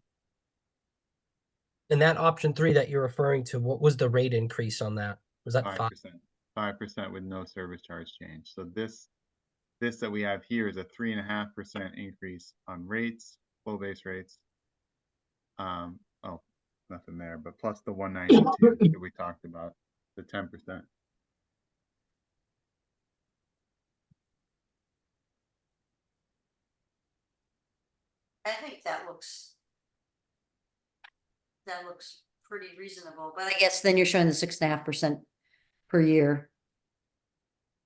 And that option 3 that you're referring to, what was the rate increase on that? Was that 5? 5% with no service charge change. So this that we have here is a 3.5% increase on rates, flow base rates. Oh, nothing there, but plus the 192 that we talked about, the 10%. I think that looks pretty reasonable, but I guess then you're showing the 6.5% per year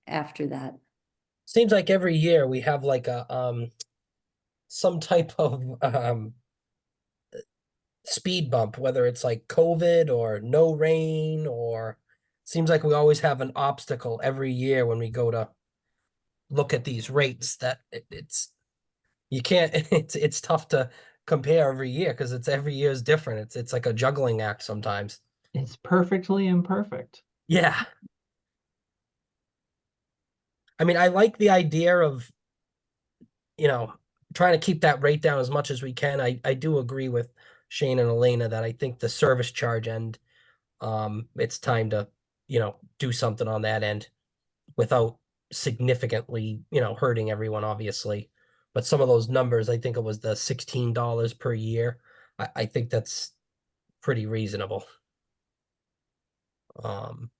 after that. Seems like every year we have like a some type of speed bump, whether it's like COVID or no rain, or seems like we always have an obstacle every year when we go to look at these rates that it's you can't it's tough to compare every year because it's every year is different. It's like a juggling act sometimes. It's perfectly imperfect. Yeah. I mean, I like the idea of, trying to keep that rate down as much as we can. I do agree with Shane and Elena that I think the service charge end, it's time to, do something on that end without significantly, hurting everyone, obviously. But some of those numbers, I think it was the $16 per year. I think that's pretty reasonable. Um,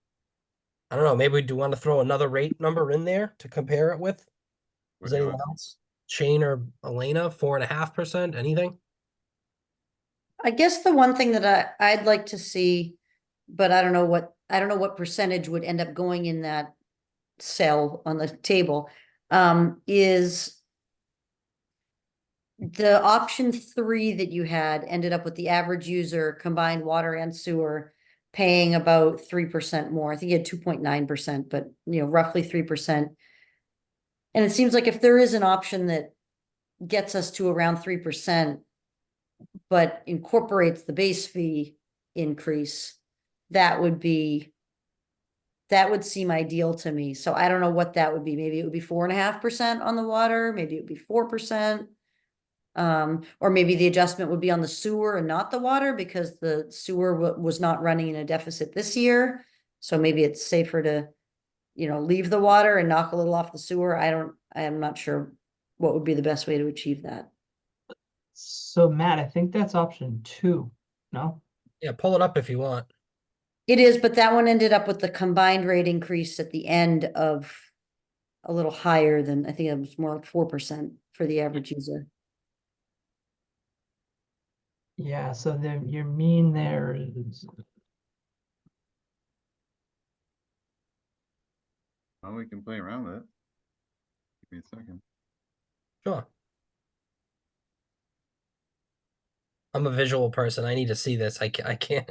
I don't know, maybe we do want to throw another rate number in there to compare it with. What Does do you anyone want? else? Shane or Elena, 4.5%, anything? I guess the one thing that I'd like to see, but I don't know what percentage would end up going in that cell on the table, is the option 3 that you had ended up with the average user combined water and sewer paying about 3% more. I think you had 2.9%, but roughly 3%. And it seems like if there is an option that gets us to around 3%, but incorporates the base fee increase, that would seem ideal to me. So I don't know what that would be. Maybe it would be 4.5% on the water, maybe it would be 4%. Or maybe the adjustment would be on the sewer and not the water because the sewer was not running in a deficit this year. So maybe it's safer to, leave the water and knock a little off the sewer. I am not sure what would be the best way to achieve that. So Matt, I think that's option 2. No? Yeah, pull it up if you want. It is, but that one ended up with the combined rate increase at the end of a little higher than, I think it was more like 4% for the average user. Yeah, so your mean there is Well, we can play around with it. Give me a second. Sure. I'm a visual person. I need to see this. I can't.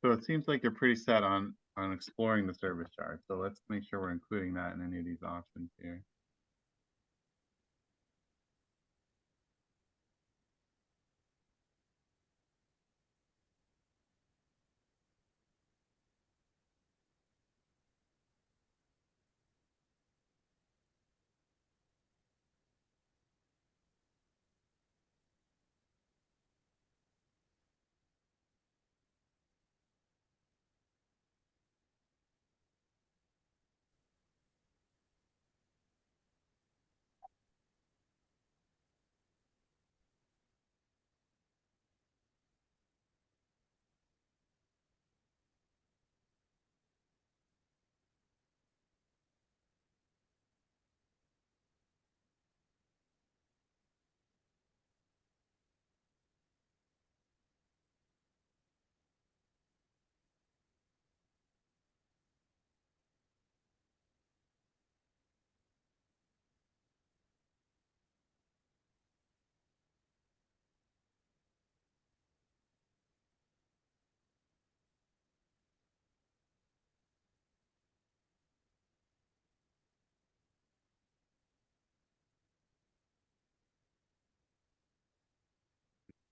So it seems like you're pretty set on exploring the service charge. So let's make sure we're including that in any of these options here.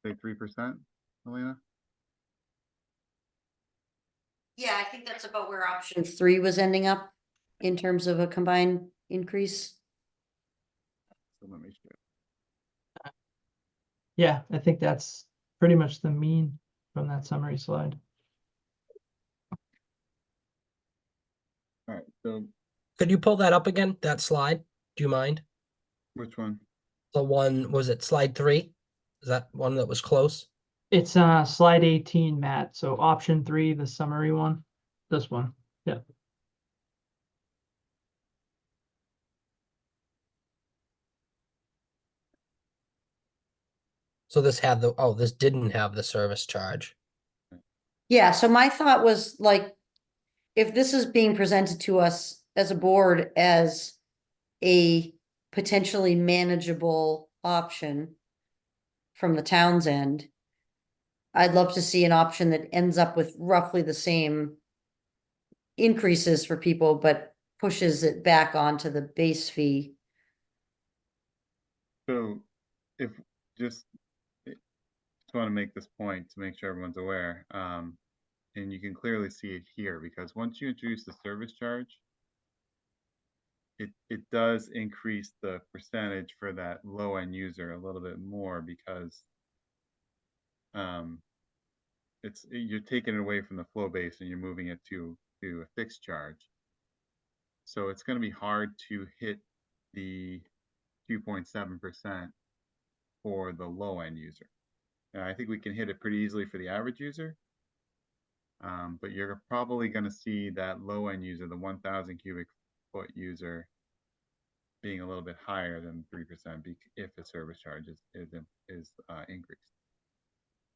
Say 3%, Elena? Yeah, I think that's about where option 3 was ending up in terms of a combined increase. So let me show. Yeah, I think that's pretty much the mean from that summary slide. All right, so Could you pull that up again, that slide? Do you mind? which one? The one, was it slide 3? Is that one that was close? It's slide 18, Matt. So option 3, the summary one. This one. Yeah. So this had the, oh, this didn't have the service charge. Yeah, so my thought was like, if this is being presented to us as a board as a potentially manageable option from the town's end, I'd love to see an option that ends up with roughly the same increases for people, but pushes it back onto the base fee. So if just want to make this point to make sure everyone's aware, and you can clearly see it here because once you introduce the service charge, it does increase the percentage for that low end user a little bit more because you're taking it away from the flow base and you're moving it to a fixed charge. So it's going to be hard to hit the 2.7% for the low end user. And I think we can hit it pretty easily for the average user. But you're probably going to see that low end user, the 1,000 cubic foot user, being a little bit higher than 3% if the service charge is increased.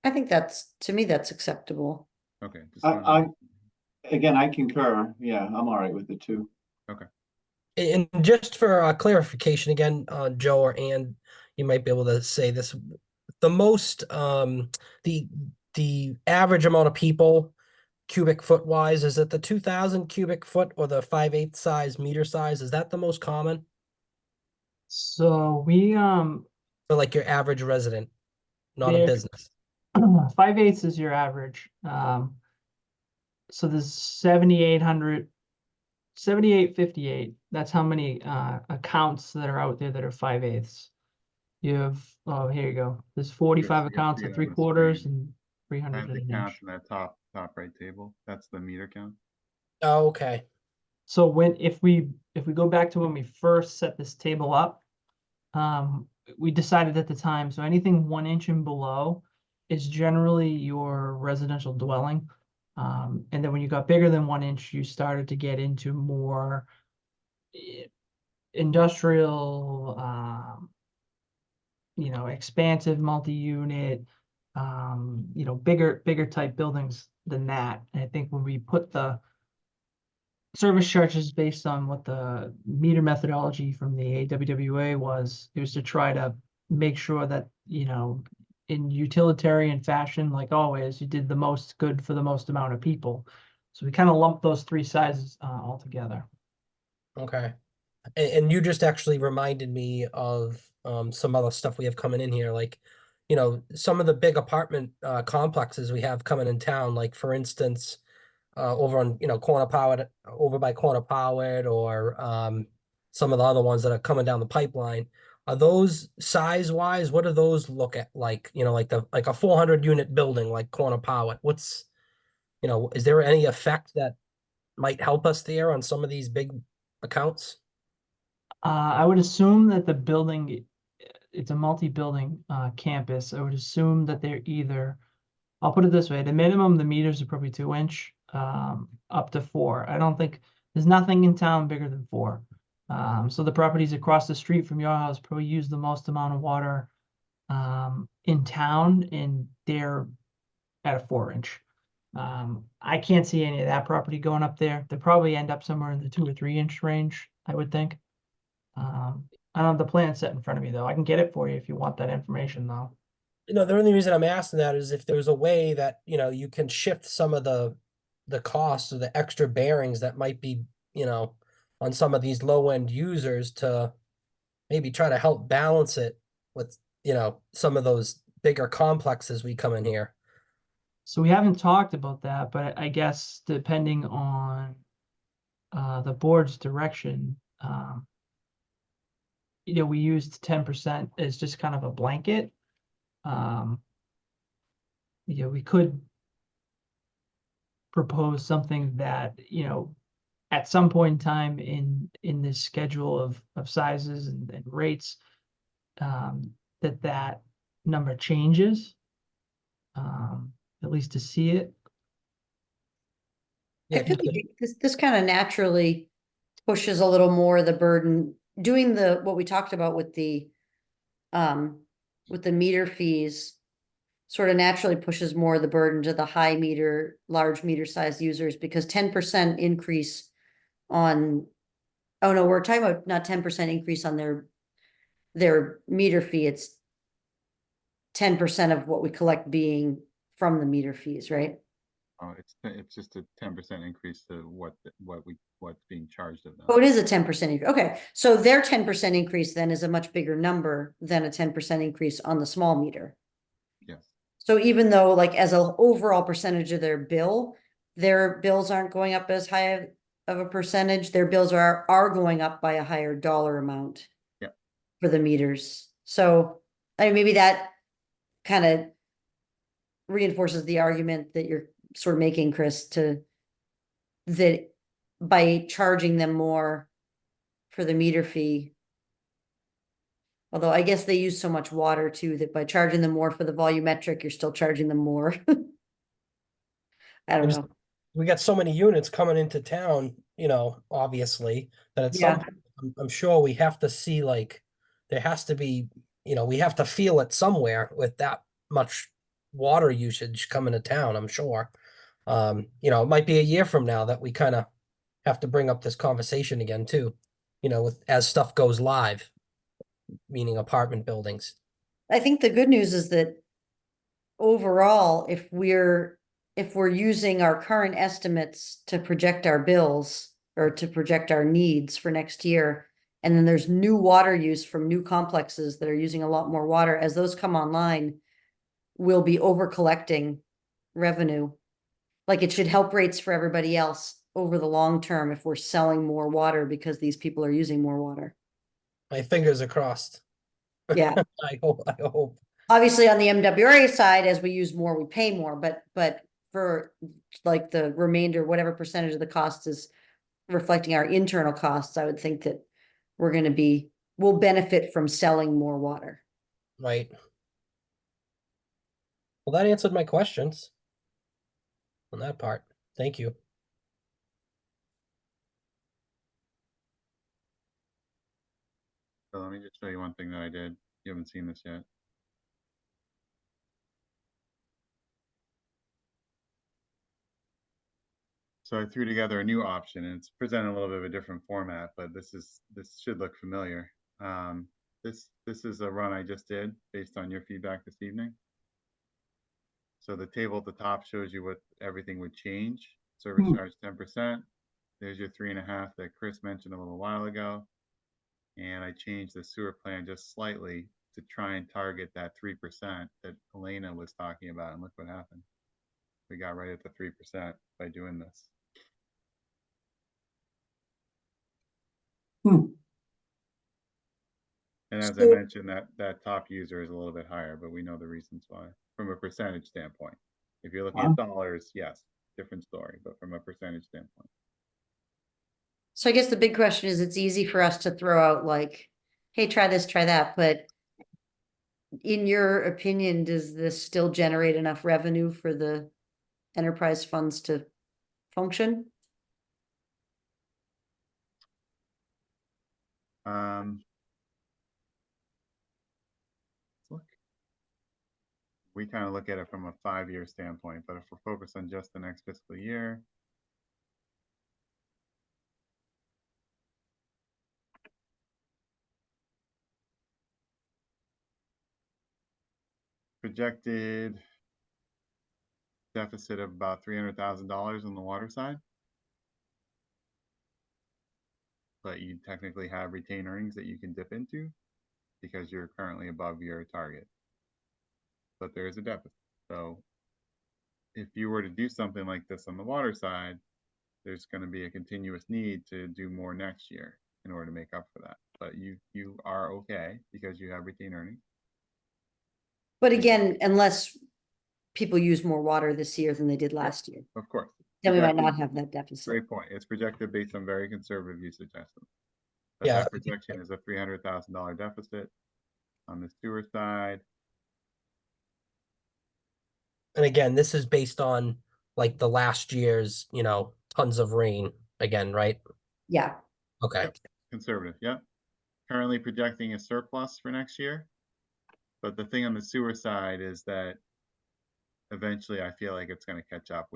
I think that's, to me, that's acceptable. Okay. Just Again, I concur. Yeah, I'm all right with it too. okay. And just for clarification again, Joe or Ann, you might be able to say this. The most, the average amount of people cubic foot wise, is it the 2,000 cubic foot or the 5/8 size meter size? Is that the most common So we for like your average resident, not a There- business? 5/8 is your average. So there's 7,800, 7,858. That's how many accounts that are out there that are 5/8. You have, oh, here you go. There's 45 you can accounts see at it on the 3/4 screen. and 300 That's at the an count inch. in that top right table. That's the meter count. Oh, okay. So if we go back to when we first set this table up, we decided at the time, so anything 1 inch and below is generally your residential dwelling. And then when you got bigger than 1 inch, you started to get into more industrial, expansive multi-unit, bigger type buildings than that. And I think when we put the service charges based on what the meter methodology from the AWWA was, it was to try to make sure that, in utilitarian fashion, like always, you did the most good for the most amount of people. So we kind of lumped those 3 sizes all together. Okay. And you just actually reminded me of some other stuff we have coming in here, like, some of the big apartment complexes we have coming in town, like for instance, over on, Corner Powered, over by Corner Powered, or some of the other ones that are coming down the pipeline. Are those size wise? What do those look at like, like a 400 unit building like Corner Powered? What's, is there any effect that might help us there on some of these big accounts? I would assume that the building, it's a multi-building campus. I would assume that they're either, I'll put it this way, at a minimum, the meters are probably 2 inch, up to 4. I don't think, there's nothing in town bigger than 4. So the properties across the street from your house probably use the most amount of water in town, and they're at a 4 inch. I can't see any of that property going up there. They'll probably end up somewhere in the 2 or 3 inch range, I would think. I don't have the plan set in front of me though. I can get it for you if you want that information though. The only reason I'm asking that is if there's a way that, you can shift some of the costs or the extra bearings that might be, on some of these low end users to maybe try to help balance it with, some of those bigger complexes we come in here. So we haven't talked about that, but I guess depending on the board's direction, we used 10% as just kind of a blanket. We could propose something that, at some point in time in this schedule of sizes and rates, that number changes, at least to see it. I Yeah, feel like this kind of naturally pushes a little more of the burden, doing what we talked about with the meter fees, sort of naturally pushes more of the burden to the large meter size users, because 10% increase on, oh no, we're talking about not 10% increase on their meter fee, it's 10% of what we collect being from the meter fees, right? It's just a 10% increase to what's being charged of them. Oh, it is a 10% increase. Okay, so their 10% increase then is a much bigger number than a 10% increase on the small meter. Yes. So even though, like, as an overall percentage of their bills aren't going up as high of a percentage, their bills are going up by a higher dollar amount. Yeah. For the meters. So, I mean, maybe that kind of reinforces the argument that you're sort of making, Chris, that by charging them more for the meter fee. Although I guess they use so much water too, that by charging them more for the volumetric, you're still charging them more. I don't know. we got so many units coming into town, obviously, that at some Yeah. point, I'm sure we have to see, like, there has to be, we have to feel it somewhere with that much water usage coming to town, I'm sure. It might be a year from now that we kind of have to bring up this conversation again too, as stuff goes live, meaning apartment buildings. I think the good news is that overall, if we're using our current estimates to project our bills or to project our needs for next year, and then there's new water use from new complexes that are using a lot more water, as those come online, we'll be over collecting revenue. Like, it should help rates for everybody else over the long term if we're selling more water because these people are using more water. My fingers are crossed. Yeah. I hope. Obviously, on the MWRA side, as we use more, we pay more, but for like the remainder, whatever percentage of the cost is reflecting our internal costs, I would think that we'll benefit from selling more water. Right. Well, that answered my questions on that part. Thank you. So let me just show you one thing that I did. You haven't seen this yet. So I threw together a new option, and it's presented a little bit of a different format, but this should look familiar. This is a run I just did based on your feedback this evening. So the table at the top shows you what everything would change. Service charge 10%. There's your 3.5 that Chris mentioned a little while ago. And I changed the sewer plan just slightly to try and target that 3% that Elena was talking about. And look what happened. We got right at the 3% by doing this. And as I mentioned, that top user is a little bit higher, but we know the reasons why from a percentage standpoint. If you're looking at dollars, yes, different story, but from a percentage standpoint. So I guess the big question is, it's easy for us to throw out like, hey, try this, try that. But in your opinion, does this still generate enough revenue for the enterprise funds to function? Look, we kind of look at it from a 5-year standpoint, but if we're focused on just the next fiscal year, projected deficit of about $300,000 on the water side. But you technically have retained earnings that you can dip into because you're currently above your target. But there is a deficit. So if you were to do something like this on the water side, there's going to be a continuous need to do more next year. in order to make up for that. But you are okay because you have retained earnings. But again, unless people use more water this year than they did last year, Of course. then we might Projected- not have that deficit. Great point. It's projected based on very conservative usage estimates. But Yeah. that projection is a $300,000 deficit on the sewer side. And again, this is based on like the last year's, tons of rain again, right? Yeah, Okay. Conservative, yeah. Currently projecting a surplus for next year. But the thing on the sewer side is that eventually I feel like it's going to catch up.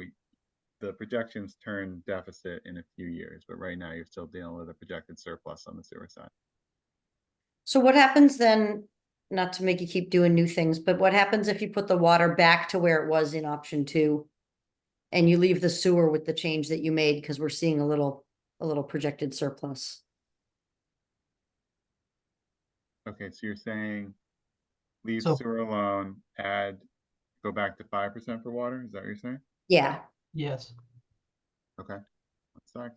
The projections turn deficit in a few years, but right now you're still dealing with a projected surplus on the sewer side. so what happens then, not to make you keep doing new things, but what happens if you put the water back to where it was in option 2? And you leave the sewer with the change that you made, because we're seeing a little projected surplus. Okay, so you're saying leave So- sewer alone, go back to 5% for water? Is that what you're saying? Yeah, Yes. Okay. One sec.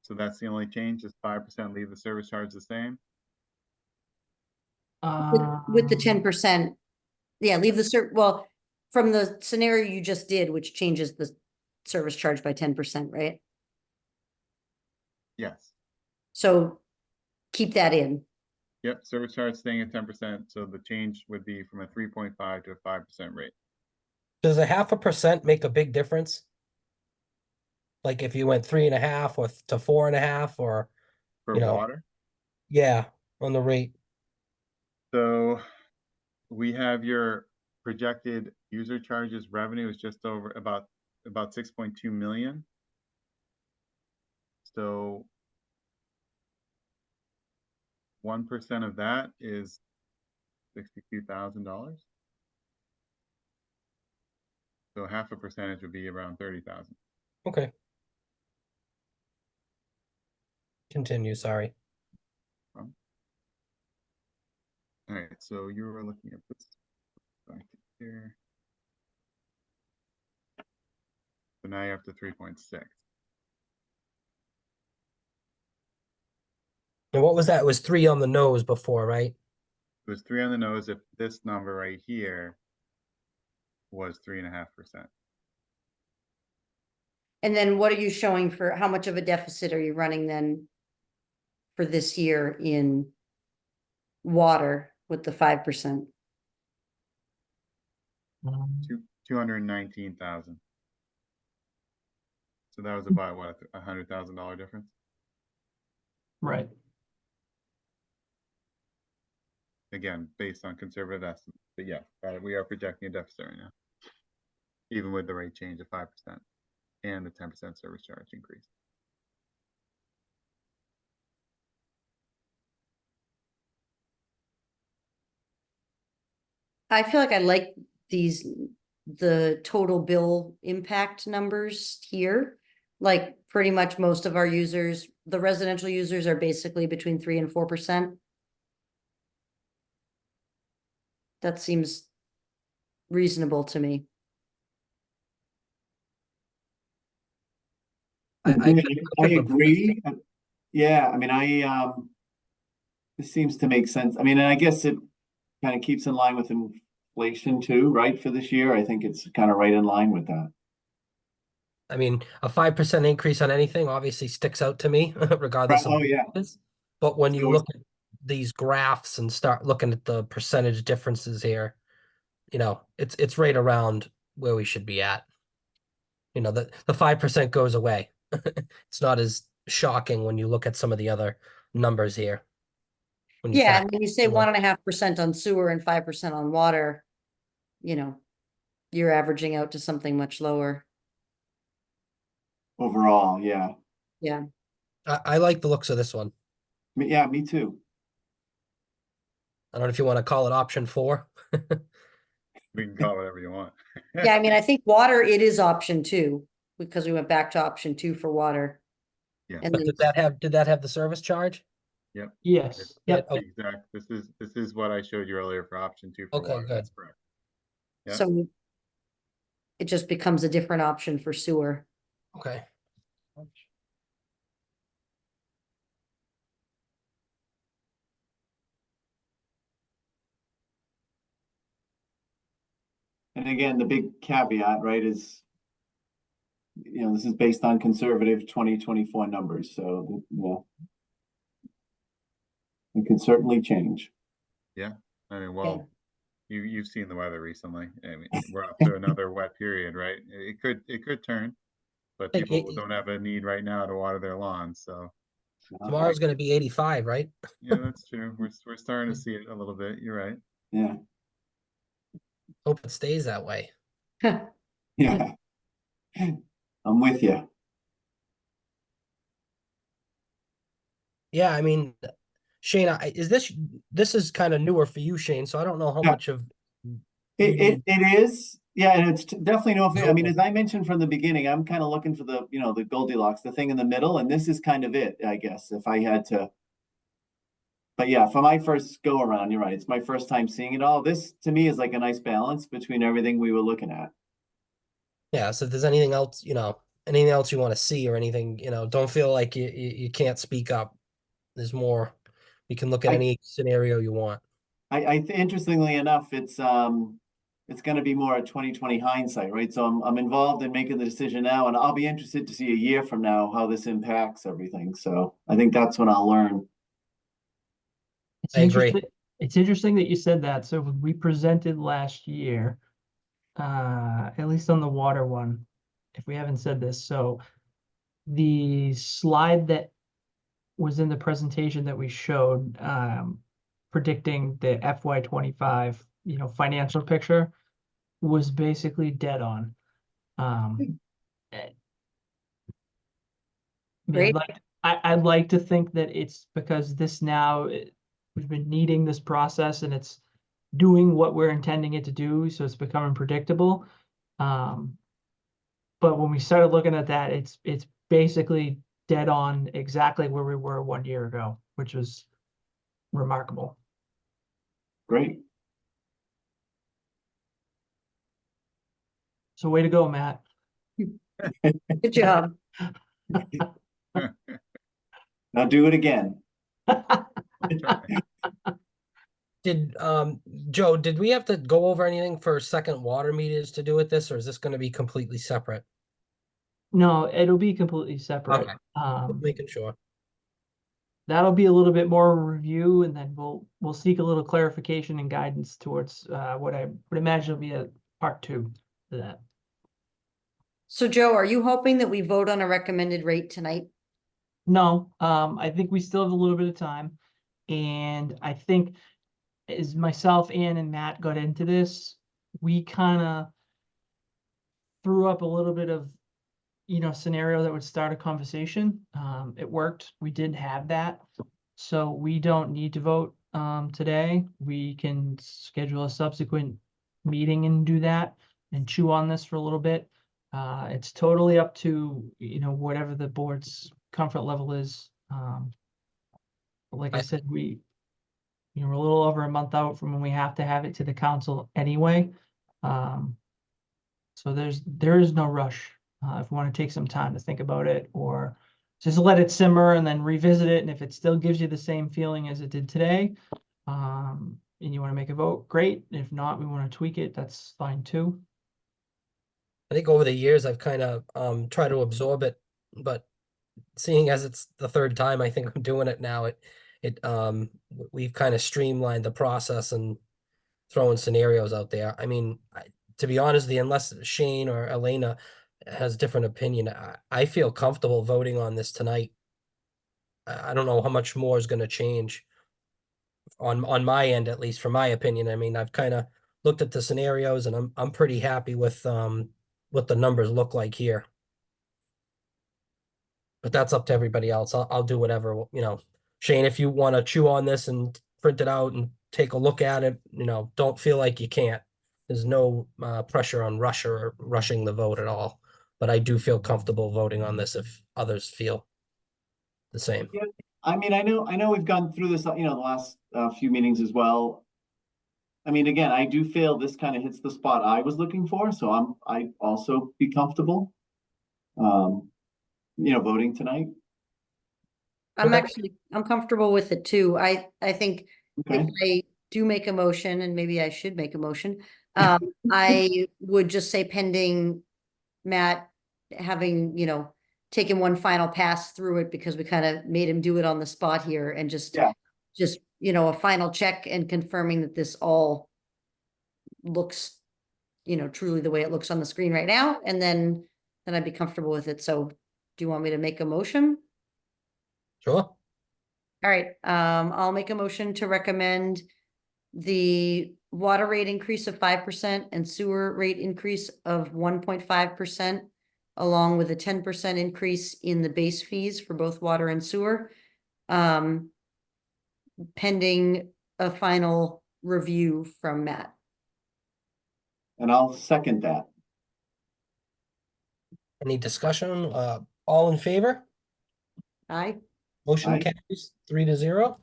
So that's the only change, just 5%, leave the service charge the same? with the Um, 10%. Yeah, leave the well, from the scenario you just did, which changes the service charge by 10%, right? Yes. So keep that in. Yep, service charge staying at 10%, so the change would be from a 3.5 to a 5% rate. Does a 0.5% make a big difference? Like if you went 3.5 or to 4.5 or, For You know. water, yeah, on the rate. so we have your projected user charges revenue is just over about 6.2 million. So 1% of that is $62,000. So half a percentage would be around 30,000. Okay. Continue, sorry. All right, so you were looking at this back here. So now you're up to 3.6. And what was that? It was 3 on the nose before, right? It was 3 on the nose if this number right here was 3.5%. And then what are you showing for, how much of a deficit are you running then for this year in water with the 5%? 219,000. So that was about what, $100,000 difference? Right. Again, based on conservative estimates. But yeah, we are projecting a deficit right now, even with the rate change of 5% and the 10% service charge increase. I feel like I like the total bill impact numbers here. Like pretty much most of our users, the residential users are basically between 3 and 4%. That seems reasonable to me. I agree. Yeah, I mean, this seems to make sense. I mean, and I guess it kind of keeps in line with inflation too, right? For this year, I think it's kind of right in line with that. I mean, a 5% increase on anything obviously sticks out to me, regardless Right, of oh, yeah. what it is. But when you So look at these graphs and start looking at the percentage differences here, it's right around where we should be at. The 5% goes away. It's not as shocking when you look at some of the other numbers here. When you Yeah, factor and when you say in the- 1.5% on sewer and 5% on water, you're averaging out to something much lower. overall, yeah. Yeah. I like the looks of this one. Yeah, me too. I don't know if you want to call it option 4. We can call it whatever you want. Yeah, I mean, I think water, it is option 2, because we went back to option 2 for water. Yeah. And But then, did that have the service charge? Yep. Yes. Yep. Okay. Exact. This is what I showed you earlier for option 2 for Okay, water. good. That's correct. Yeah. so it just becomes a different option for sewer. Okay. And again, the big caveat, right, is, you know, this is based on conservative 2024 numbers, so, you know, it can certainly change. I mean, Okay. well, you've seen the weather recently. I mean, we're up to another wet period, right? It could turn, but Like, people don't have a need right now to water their lawns, so tomorrow's gonna be 85, right? yeah, that's true. We're starting to see it a little bit. You're right. Yeah, Hope it stays that way. yeah. I'm with you. Yeah, I mean, Shane, this is kind of newer for you, Shane, so I don't know how Yeah. much of you It need. is, yeah, and it's definitely no, I mean, Zoom. as I mentioned from the beginning, I'm kind of looking for the, you know, the Goldilocks, the thing in the middle, and this is kind of it, I guess, if I had to. But yeah, for my first go around, you're right, it's my first time seeing it all. This, to me, is like a nice balance between everything we were looking at. Yeah, so if there's anything else, anything else you want to see or anything, don't feel like you can't speak up. There's more. You can look at I- any scenario you want. Interestingly enough, it's gonna be more a 2020 hindsight, right? So I'm involved in making the decision now, and I'll be interested to see a year from now how this impacts everything. So I think that's when I'll learn. It's I agree. interesting. It's interesting that you said that. So when we presented last year, at least on the water one, if we haven't said this, so the slide that was in the presentation that we showed, predicting the FY25, financial picture was basically dead on. I mean, Great. I'd like to think that it's because we've been needing this process and it's doing what we're intending it to do, so it's becoming predictable. But when we started looking at that, it's basically dead on exactly where we were 1 year ago, which was remarkable. Great. So way to go, Matt. Good job. Now do it again. Did Joe, did we have to go over anything for second water meters to do with this, or is this going to be completely separate? No, it'll be completely separate. Okay. Making sure. That'll be a little bit more review, and then we'll seek a little clarification and guidance towards what I would imagine will be a part 2 to that. So Joe, are you hoping that we vote on a recommended rate tonight? No, I think we still have a little bit of time, and I think as myself, Ann, and Matt got into this, we kind of threw up a little bit of, scenario that would start a conversation. It worked. We did have that. So we don't need to vote today. We can schedule a subsequent meeting and do that and chew on this for a little bit. It's totally up to, whatever the board's comfort level is. Like I said, we're a little over a month out from when we have to have it to the council anyway. So there is no rush. If we want to take some time to think about it, or just let it simmer and then revisit it. And if it still gives you the same feeling as it did today, and you want to make a vote, great. If not, we want to tweak it, that's fine too. I think over the years I've kind of tried to absorb it, but seeing as it's the third time I think I'm doing it now, we've kind of streamlined the process and throwing scenarios out there. I mean, to be honest with you, unless Shane or Elena has different opinion, I feel comfortable voting on this tonight. I don't know how much more is going to change on my end, at least for my opinion. I mean, I've kind of looked at the scenarios and I'm pretty happy with what the numbers look like here. But that's up to everybody else. I'll do whatever, Shane, if you want to chew on this and print it out and take a look at it, don't feel like you can't. There's no pressure on rushing the vote at all. But I do feel comfortable voting on this if others feel the same. Yeah, I mean, I know we've gone through this, the last few meetings as well. I mean, again, I do feel this kind of hits the spot I was looking for, so I also be comfortable, voting tonight. I'm comfortable with it too. I think if Okay, I do make a motion, and maybe I should make a motion, I would just say pending Matt having, taken one final pass through it because we kind of made him do it on the spot here and Yeah. just, a final check and confirming that this all looks, truly the way it looks on the screen right now. And then I'd be comfortable with it. So do you want me to make a motion? Sure. All right, I'll make a motion to recommend the water rate increase of 5% and sewer rate increase of 1.5%, along with a 10% increase in the base fees for both water and sewer, pending a final review from Matt. And I'll second that. Any discussion? All in favor? Aye. Motion Aye. carries 3-0.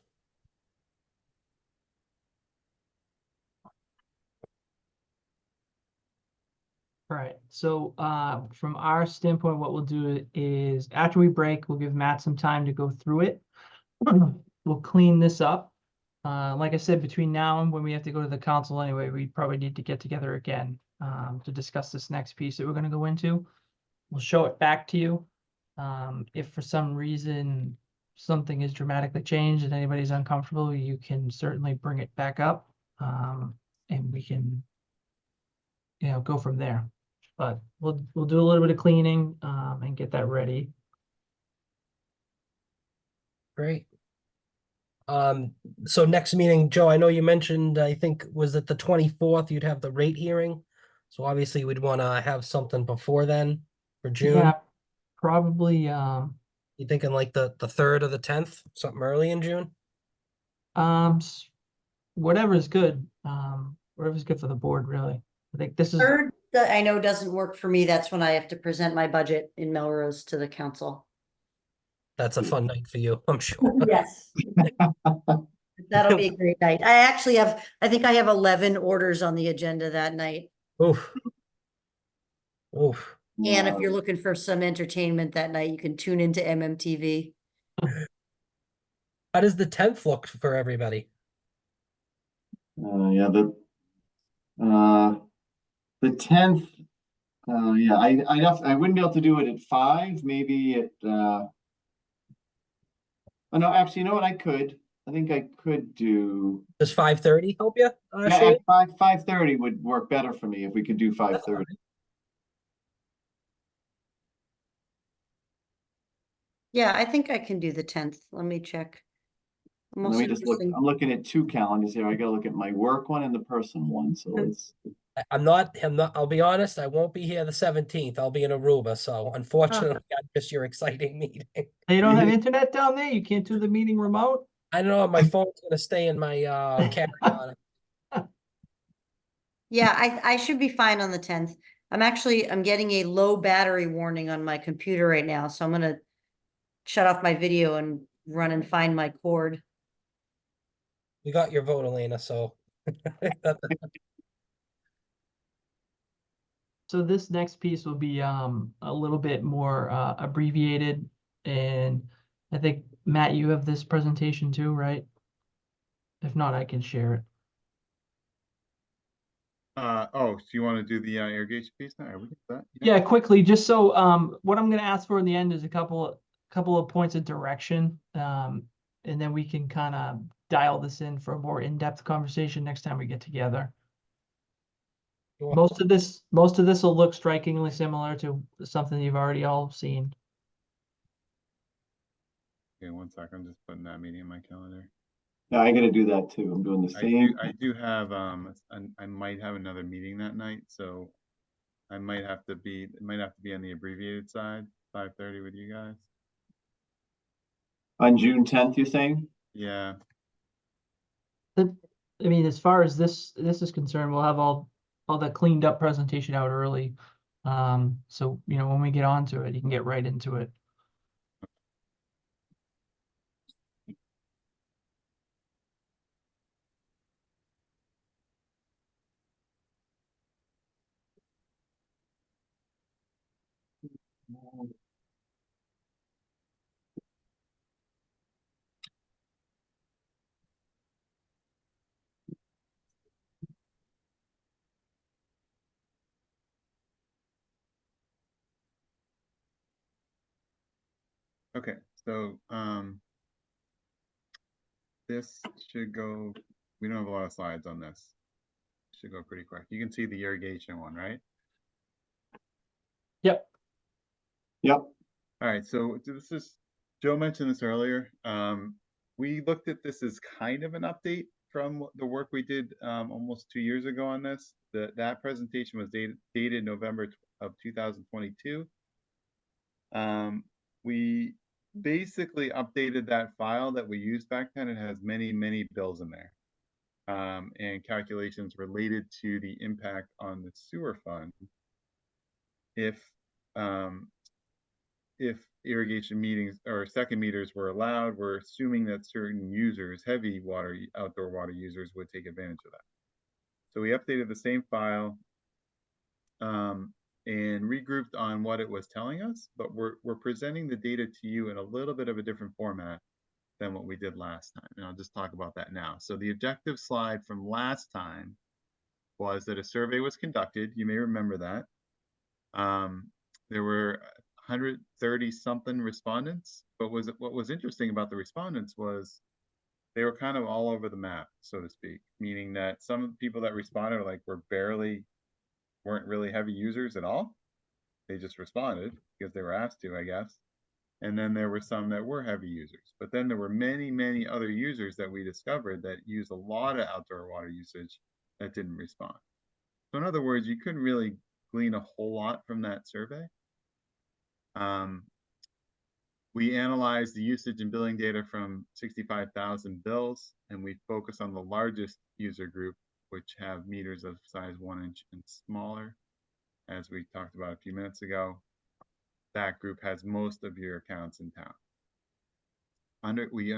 All right, so from our standpoint, what we'll do is after we break, we'll give Matt some time to go through it. We'll clean this up. Like I said, between now and when we have to go to the council anyway, we probably need to get together again to discuss this next piece that we're gonna go into. We'll show it back to you. If for some reason something is dramatically changed and anybody's uncomfortable, you can certainly bring it back up. And we can, go from there. But we'll do a little bit of cleaning and get that ready. Great. So next meeting, Joe, I know you mentioned, I think, was it the 24th, you'd have the rate hearing? So obviously we'd want to have something before then for June. Yeah, probably You thinking like the 3rd or the 10th, something early in June? whatever's good. Whatever's good for the board, really. I think this is Third, that I know doesn't work for me. That's when I have to present my budget in Melrose to the council. That's a fun night for you, I'm sure. Yes. That'll be a great night. I think I have 11 orders on the agenda that night. Oof. Oof. And if you're looking for some entertainment that night, you can tune into MMTV. How does the 10th look for everybody? Yeah, the 10th, yeah, I wouldn't be able to do it at 5, maybe at, oh, no, actually, you know what, I think I could do, Does 5:30 help you? yeah, Shane? at 5:30 would work better for me if we could do That's 5:30. fine. Yeah, I think I can do the 10th. Let me check. I'm Let also me just look, noticing- I'm looking at 2 calendars here. I gotta look at my work one and the person one, so it's, I'm not, I'll be honest, I won't be here the 17th. I'll be in Aruba, so unfortunately, I missed your exciting meeting. you don't have internet down there? You can't do the meeting remote? I don't know, my phone's gonna stay in my carry-on. Yeah, I should be fine on the 10th. I'm getting a low battery warning on my computer right now, so I'm gonna shut off my video and run and find my cord. We got your vote, Elena, so. So this next piece will be a little bit more abbreviated, and I think Matt, you have this presentation too, right? If not, I can share it. Oh, so you want to do the irrigation piece now? Are we get that? Yeah, quickly, just so what I'm gonna ask for in the end is a couple of points of direction. And then we can kind of dial this in for a more in-depth conversation next time we get together. Sure. Most of this will look strikingly similar to something you've already all seen. Okay, one sec. I'm just putting that meeting in my calendar. yeah, I gotta do that too. I'm doing the same. I do have I might have another meeting that night, so it might have to be on the abbreviated side, 5:30 with you guys. On June 10th, you're saying? Yeah, I mean, as far as this is concerned, we'll have all the cleaned up presentation out early. So when we get onto it, you can get right into it. Okay, so this should go, we don't have a lot of slides on this. Should go pretty quick. You can see the irrigation one, right? Yep. Yep. All right, so this is, Joe mentioned this earlier. We looked at this as kind of an update from the work we did almost 2 years ago on this. That presentation was dated November of 2022. We basically updated that file that we used back then. It has many, many bills in there and calculations related to the impact on the sewer fund if irrigation meetings or second meters were allowed. We're assuming that certain users, heavy water, outdoor water users, would take advantage of that. So we updated the same file and regrouped on what it was telling us, but we're presenting the data to you in a little bit of a different format than what we did last time. And I'll just talk about that now. So the objective slide from last time was that a survey was conducted. You may remember that. There were 130 something respondents, but what was interesting about the respondents was they were kind of all over the map, so to speak, meaning that some people that responded weren't really heavy users at all. They just responded because they were asked to, I guess. And then there were some that were heavy users. But then there were many, many other users that we discovered that used a lot of outdoor water usage that didn't respond. So in other words, you couldn't really glean a whole lot from that survey. We analyzed the usage and billing data from 65,000 bills, and we focus on the largest user group, which have meters of size 1 inch and smaller. As we talked about a few minutes ago, that group has most of your accounts in town. We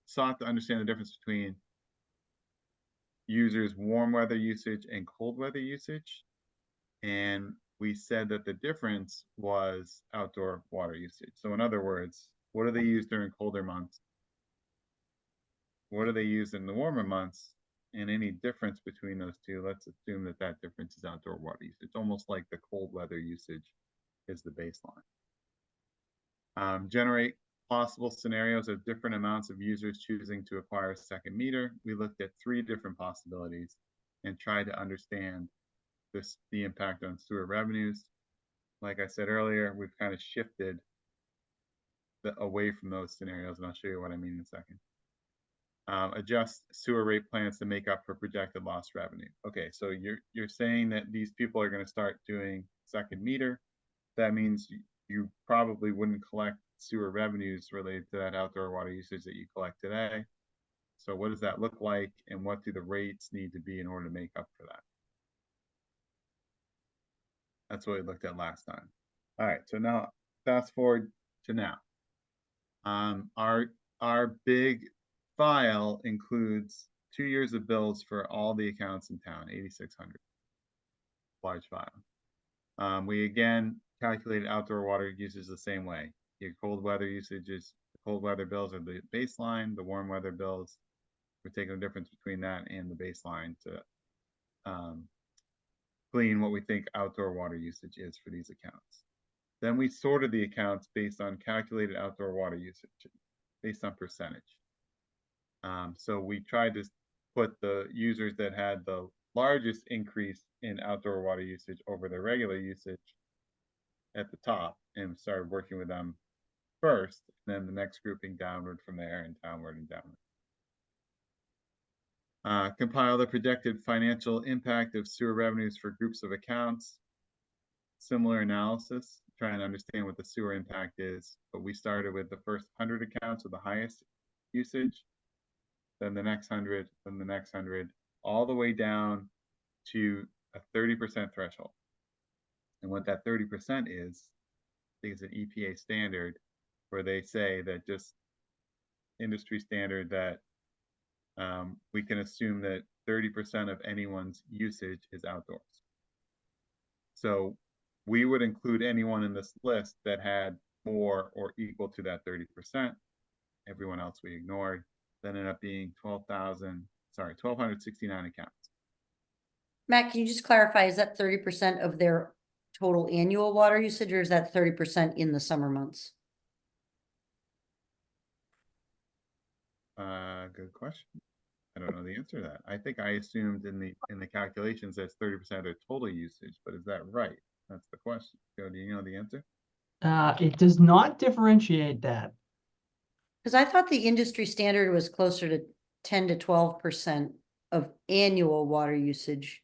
sought to understand the difference between users' warm weather usage and cold weather usage. And we said that the difference was outdoor water usage. So in other words, what do they use during colder months? What do they use in the warmer months? And any difference between those two, let's assume that that difference is outdoor water usage. It's almost like the cold weather usage is the baseline. Generate possible scenarios of different amounts of users choosing to acquire a second meter. We looked at 3 different possibilities and tried to understand the impact on sewer revenues. Like I said earlier, we've kind of shifted away from those scenarios, and I'll show you what I mean in a second. Adjust sewer rate plans to make up for projected lost revenue. Okay, so you're saying that these people are going to start doing second meter. That means you probably wouldn't collect sewer revenues related to that outdoor water usage that you collect today. So what does that look like, and what do the rates need to be in order to make up for that? That's what we looked at last time. All right, so now fast forward to now. Our big file includes 2 years of bills for all the accounts in town, 8,600. Large file. We again calculated outdoor water usage the same way. Your cold weather usages, the cold weather bills are the baseline, the warm weather bills, we're taking the difference between that and the baseline to glean what we think outdoor water usage is for these accounts. Then we sorted the accounts based on calculated outdoor water usage, based on percentage. So we tried to put the users that had the largest increase in outdoor water usage over their regular usage at the top and started working with them first, and then the next grouping downward from there and downward and downward. Compile the projected financial impact of sewer revenues for groups of accounts. Similar analysis, trying to understand what the sewer impact is, but we started with the first 100 accounts with the highest usage, then the next 100, then the next 100, all the way down to a 30% threshold. And what that 30% is, I think it's an EPA standard where they say that just industry standard that we can assume that 30% of anyone's usage is outdoors. So we would include anyone in this list that had more or equal to that 30%. Everyone else we ignored. That ended up being 1,269 accounts. Matt, can you just clarify, is that 30% of their total annual water usage, or is that 30% in the summer months? Good question. I don't know the answer to that. I think I assumed in the calculations that's 30% of their total usage, but is that right? That's the question. Joe, do you know the answer? It does not differentiate that. Because I thought the industry standard was closer to 10 to 12% of annual water usage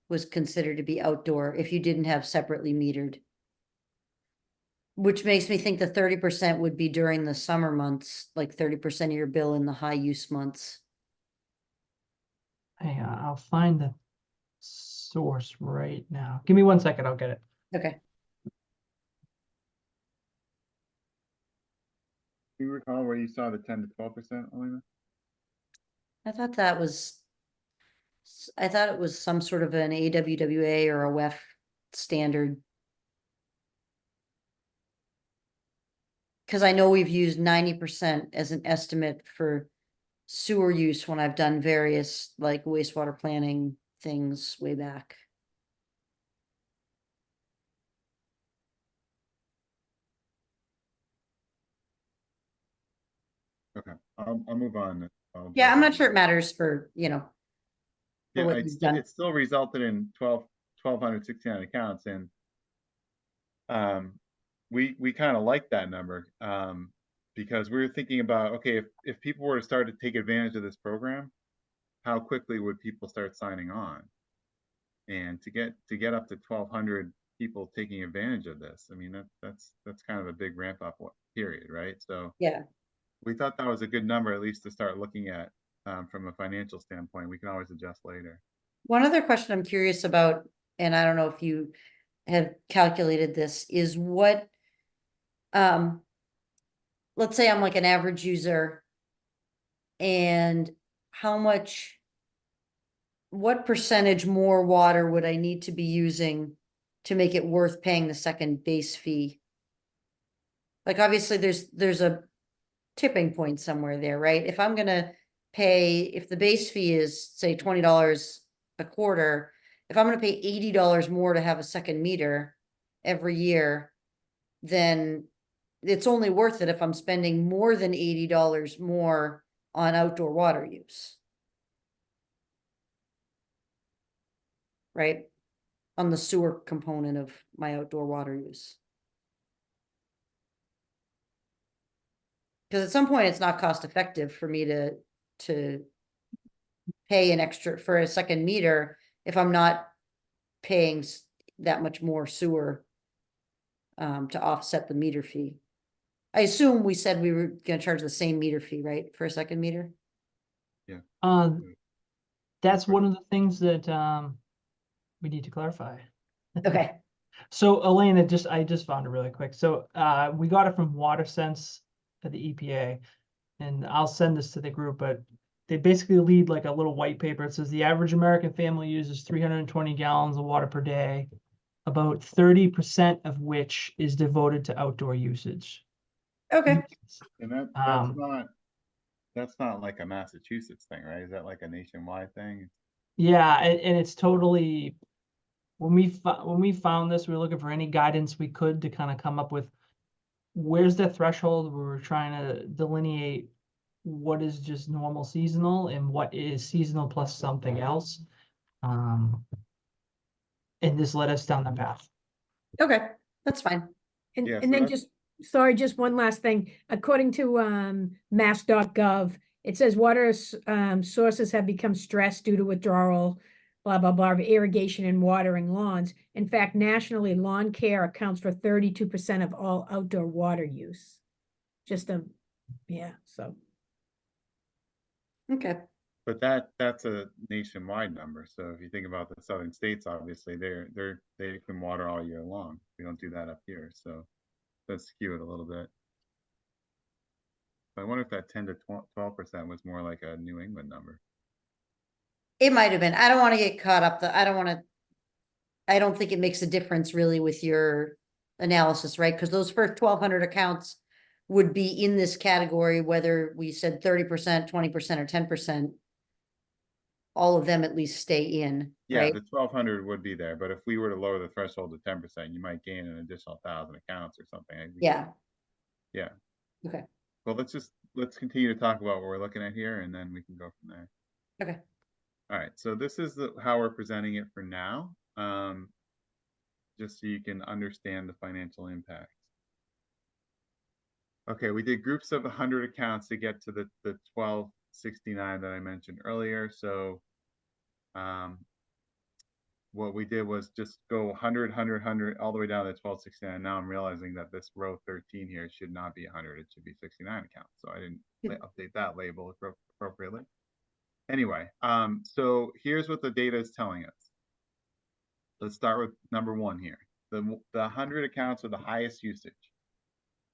was considered to be outdoor if you didn't have separately metered. Which makes me think the 30% would be during the summer months, like 30% of your bill in the high use months. Hang on, I'll find the source right now. Give me 1 second, I'll get it. Okay. Do you recall where you saw the 10 to 12%, Elena? I thought that was, I thought it was some sort of an AWWA or a WEF standard. Because I know we've used 90% as an estimate for sewer use when I've done various like wastewater planning things way back. Okay, I'll move on. Yeah, I'm not sure it matters for, you know, for Yeah, what you've done. it still resulted in 1,269 accounts, and we kind of like that number because we were thinking about, okay, if people were to start to take advantage of this program, how quickly would people start signing on? And to get up to 1,200 people taking advantage of this, I mean that's kind of a big ramp up period, right? So Yeah. we thought that was a good number, at least to start looking at from a financial standpoint. We can always adjust later. One other question I'm curious about, and I don't know if you have calculated this, is what, let's say I'm like an average user, and how much, what percentage more water would I need to be using to make it worth paying the second base fee? Like, obviously, there's a tipping point somewhere there, right? If I'm gonna pay, if the base fee is, say, $20 a quarter, if I'm gonna pay $80 more to have a second meter every year, then it's only worth it if I'm spending more than $80 more on outdoor water use. Right? On the sewer component of my outdoor water use. Because at some point, it's not cost effective for me to pay an extra for a second meter if I'm not paying that much more sewer to offset the meter fee. I assume we said we were gonna charge the same meter fee, right, for a second meter? That's one of the things that we need to clarify. Okay, So Elena, I just found it really quick. So we got it from WaterSense at the EPA, and I'll send this to the group, but they basically lead like a little white paper. It says the average American family uses 320 gallons of water per day, about 30% of which is devoted to outdoor usage. okay. And Um, that's not like a Massachusetts thing, right? Is that like a nationwide thing? Yeah, and it's totally, when we found this, we were looking for any guidance we could to kind of come up with where's the threshold where we're trying to delineate what is just normal seasonal and what is seasonal plus something else. And this led us down the path. Okay, that's fine. And, Yeah, and so then that's- just, sorry, just one last thing. According to mass.gov, it says water sources have become stressed due to withdrawal, blah, blah, blah, of irrigation and watering lawns. In fact, nationally, lawn care accounts for 32% of all outdoor water use. Just yeah, so. Okay, But that's a nationwide number. So if you think about the southern states, obviously they can water all year long. We don't do that up here, so that's skewed a little bit. I wonder if that 10 to 12% was more like a New England number. it might have been. I don't want to get caught up. I don't think it makes a difference really with your analysis, right? Because those first 1,200 accounts would be in this category, whether we said 30%, 20%, or 10%. All of them at least stay in, Yeah, right? the 1,200 would be there, but if we were to lower the threshold to 10%, you might gain an additional 1,000 accounts or something. Yeah. Yeah. Okay. Well, let's just let's continue to talk about what we're looking at here, and then we can go from there. Okay. All right, so this is how we're presenting it for now, just so you can understand the financial impact. Okay, we did groups of 100 accounts to get to the 1269 that I mentioned earlier. So what we did was just go 100, 100, 100, all the way down to 1269. Now I'm realizing that this row 13 here should not be 100, it should be 69 accounts. So I didn't update that label appropriately. Anyway, so here's what the data is telling us. Let's start with number one here. The 100 accounts with the highest usage,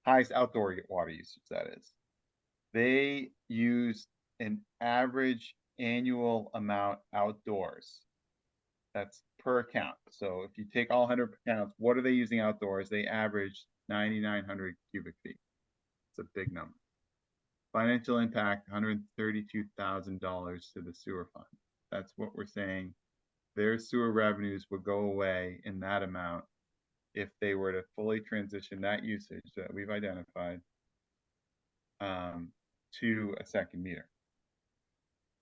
highest outdoor water usage, that is. They use an average annual amount outdoors. That's per account. So if you take all 100 accounts, what are they using outdoors? They average 9,900 cubic feet. It's a big number. Financial impact, $132,000 to the sewer fund. That's what we're saying. Their sewer revenues would go away in that amount if they were to fully transition that usage that we've identified to a second meter.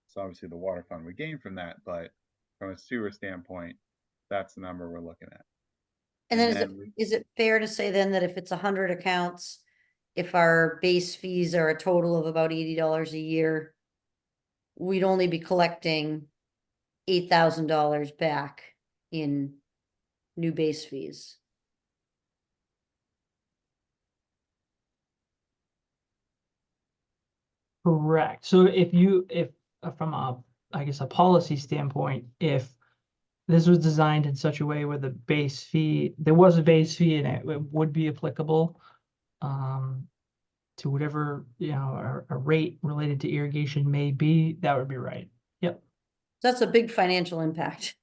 So obviously the water fund would gain from that, but from a sewer standpoint, that's the number we're looking at. And then is it fair to say then that if it's 100 accounts, if our base fees are a total of about $80 a year, we'd only be collecting $8,000 back in new base fees? Correct. So if from I guess a policy standpoint, if this was designed in such a way where the base fee, there was a base fee and it would be applicable to whatever, a rate related to irrigation may be, that would be right. Yep. That's a big financial impact.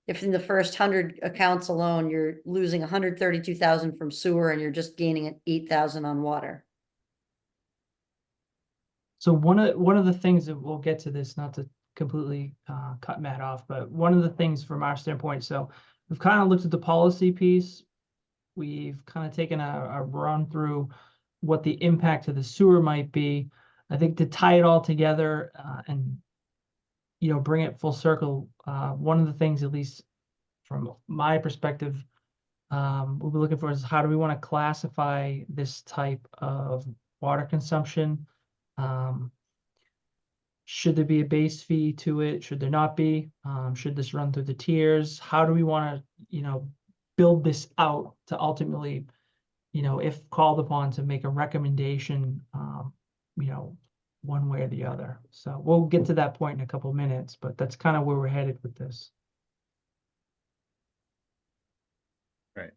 If in the first 100 accounts alone, you're losing 132,000 from sewer and you're just gaining 8,000 on water. So one of the things that we'll get to this, not to completely cut Matt off, but one of the things from our standpoint, so we've kind of looked at the policy piece. We've kind of taken a run through what the impact to the sewer might be. I think to tie it all together and bring it full circle, one of the things, at least from my perspective, we'll be looking for is how do we want to classify this type of water consumption? Should there be a base fee to it? Should there not be? Should this run through the tiers? How do we want to, build this out to ultimately, if called upon to make a recommendation, one way or the other. So we'll get to that point in a couple of minutes, but that's kind of where we're headed with this. Right.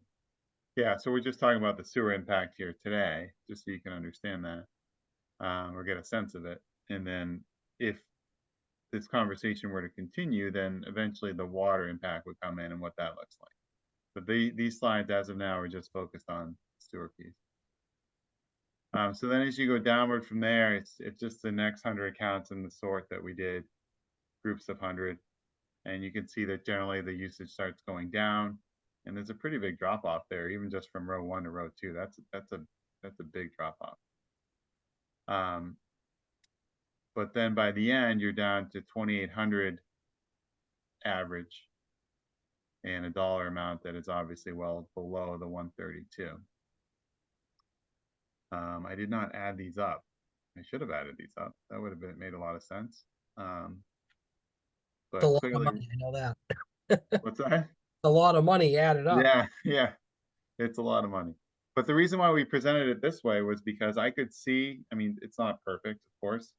Yeah, so we're just talking about the sewer impact here today, just so you can understand that or get a sense of it. And then if this conversation were to continue, then eventually the water impact would come in and what that looks like. But these slides as of now are just focused on sewer piece. So then as you go downward from there, it's just the next 100 accounts in the sort that we did, groups of 100. And you can see that generally the usage starts going down. And there's a pretty big drop off there, even just from row 1 to row 2. That's a big drop off. But then by the end, you're down to 2,800 average and a dollar amount that is obviously well below the 132. I did not add these up. I should have added these up. That would have made a lot of sense. But It's a lot of clearly, money, I know that. what's that? A lot of money added up. Yeah, it's a lot of money. But the reason why we presented it this way was because I could see, I mean, it's not perfect, of course,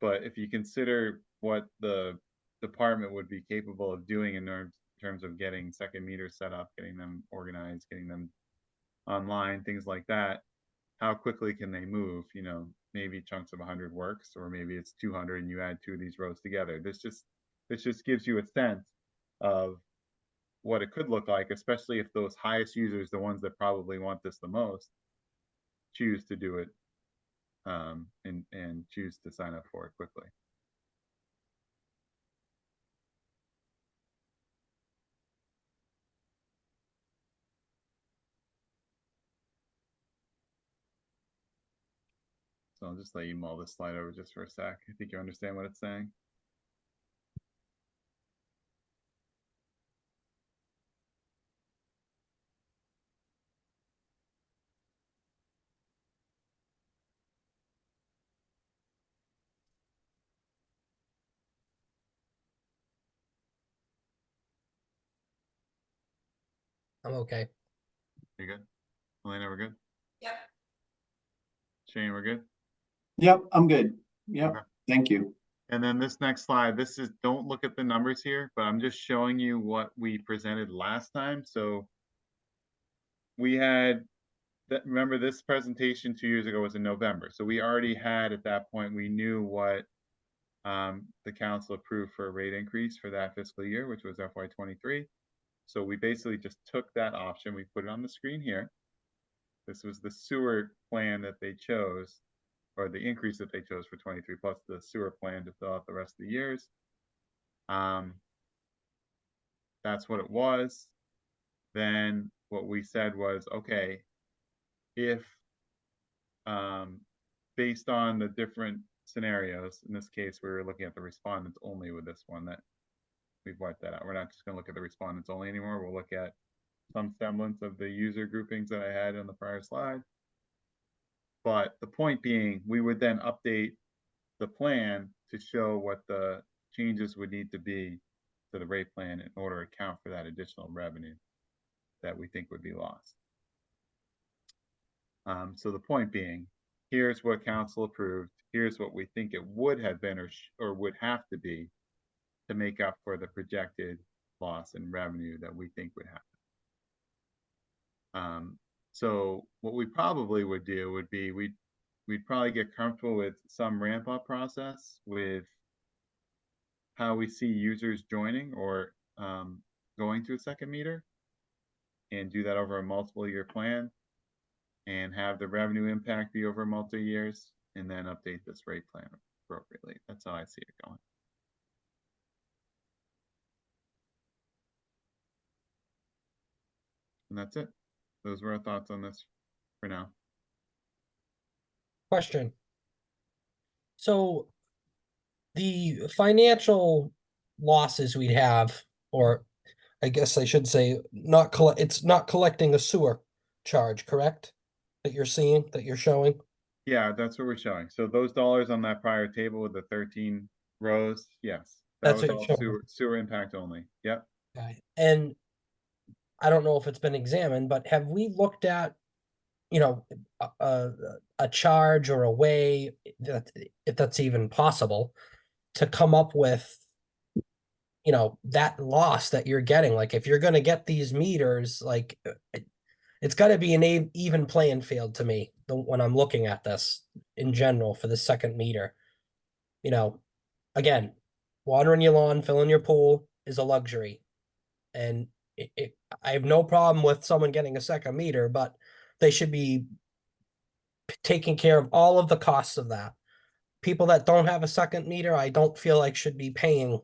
but if you consider what the department would be capable of doing in terms of getting second meters set up, getting them organized, getting them online, things like that, how quickly can they move? Maybe chunks of 100 works, or maybe it's 200 and you add 2 of these rows together. This just gives you a sense of what it could look like, especially if those highest users, the ones that probably want this the most, choose to do it and choose to sign up for it quickly. So I'll just let you mull this slide over just for a sec. I think you understand what it's saying. I'm okay. You good? Elena, we're good? Yep. Shane, we're good? Yep, I'm good. Yep, Okay. thank you. And then this next slide, this is, don't look at the numbers here, but I'm just showing you what we presented last time. So we had, that, remember this presentation 2 years ago was in November. So we already had, at that point, we knew what the council approved for a rate increase for that fiscal year, which was FY23. So we basically just took that option, we put it on the screen here. This was the sewer plan that they chose, or the increase that they chose for 23 plus the sewer plan to fill out the rest of the years. That's what it was. Then what we said was, okay, if based on the different scenarios, in this case, we were looking at the respondents only with this one, that we've wiped that out. We're not just going to look at the respondents only anymore. We'll look at some semblance of the user groupings that I had on the prior slide. But the point being, we would then update the plan to show what the changes would need to be to the rate plan in order to account for that additional revenue that we think would be lost. So the point being, here's what council approved. Here's what we think it would have been or would have to be to make up for the projected loss in revenue that we think would happen. So what we probably would do would be we'd probably get comfortable with some ramp up process with how we see users joining or going to a second meter, and do that over a multiple year plan, and have the revenue impact be over multi years, and then update this rate plan appropriately. That's how I see it going. And that's it. Those were our thoughts on this for now. Question. So the financial losses we'd have, or I guess I should say, it's not collecting a sewer charge, correct? That you're seeing, that you're showing? Yeah, that's what we're showing. So those dollars on that prior table with the 13 rows, yes, that That's was what you're all showing. sewer impact only. Yep. Okay. And I don't know if it's been examined, but have we looked at, a charge or a way that, if that's even possible, to come up with, that loss that you're getting? Like, if you're going to get these meters, like, it's got to be an even playing field to me when I'm looking at this in general for the second meter. Again, watering your lawn, filling your pool is a luxury. And I have no problem with someone getting a second meter, but they should be taking care of all of the costs of that. People that don't have a second meter, I don't feel like should be paying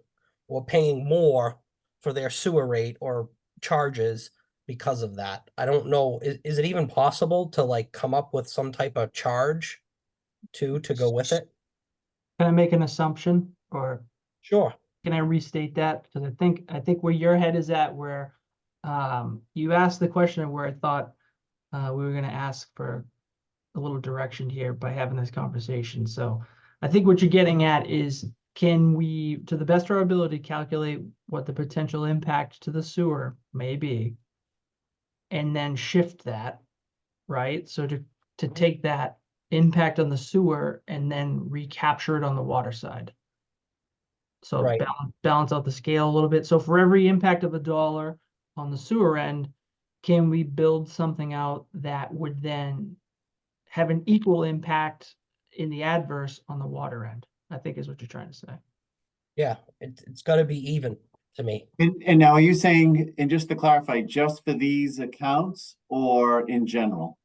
more for their sewer rate or charges because of that. I don't know. Is it even possible to like come up with some type of charge to go with it? Can I make an assumption, or Sure. can I restate that? Because I think where your head is at, where you asked the question of where I thought we were going to ask for a little direction here by having this conversation. So I think what you're getting at is, can we, to the best of our ability, calculate what the potential impact to the sewer may be, and then shift that, right? So to take that impact on the sewer and then recapture it on the water side. So Right. balance out the scale a little bit. So for every impact of $1 on the sewer end, can we build something out that would then have an equal impact in the adverse on the water end, I think is what you're trying to say. Yeah, it's got to be even to me. And now are you saying, and just to clarify, just for these accounts or in general?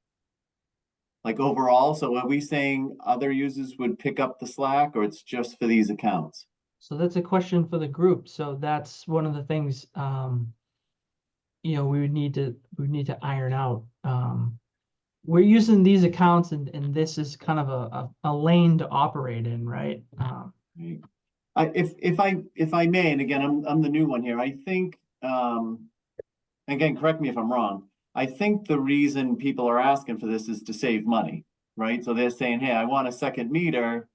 Like overall, so are we saying other users would pick up the slack, or it's just for these accounts? So that's a question for the group. So that's one of the things, we would need to iron out. we're using these accounts and this is kind of a lane to operate in, right? Right. If I may, and again, I'm the new one here, I think, again, correct me if I'm wrong. I think the reason people are asking for this is to save money, right? So they're saying, hey, I want a second meter,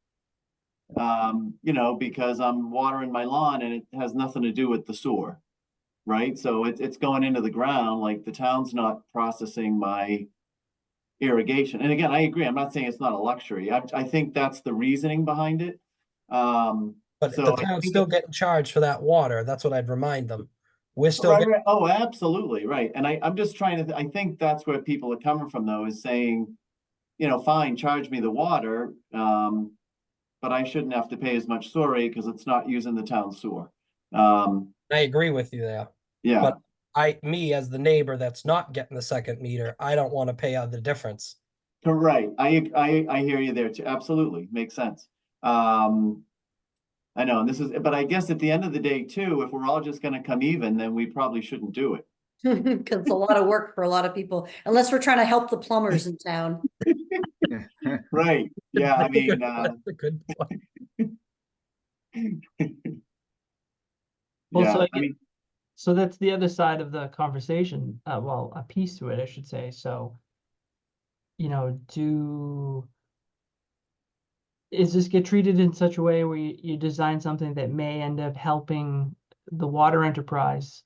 you know, because I'm watering my lawn and it has nothing to do with the sewer, right? So it's going into the ground, like the town's not processing my irrigation. And again, I agree. I'm not saying it's not a luxury. I think that's the reasoning behind it. But So the I town's think still getting charged for that water. That's what I'd remind them. We're still Right, getting, right. Oh, absolutely, right. And I'm just trying to, I think that's where people are coming from though, is saying, you know, fine, charge me the water, but I shouldn't have to pay as much sewer rate because it's not using the town sewer. I agree with you there. Yeah, But me as the neighbor that's not getting the second meter, I don't want to pay out the difference. right. I hear you there too. Absolutely. Makes sense. I know, and this is, but I guess at the end of the day too, if we're all just gonna come even, then we probably shouldn't do it. Because it's a lot of work for a lot of people, unless we're trying to help the plumbers in town. Right, yeah, I mean, That's a good point. Well, yeah, so I mean, so that's the other side of the conversation. Well, a piece to it, I should say. So, you know, is this get treated in such a way where you design something that may end up helping the water enterprise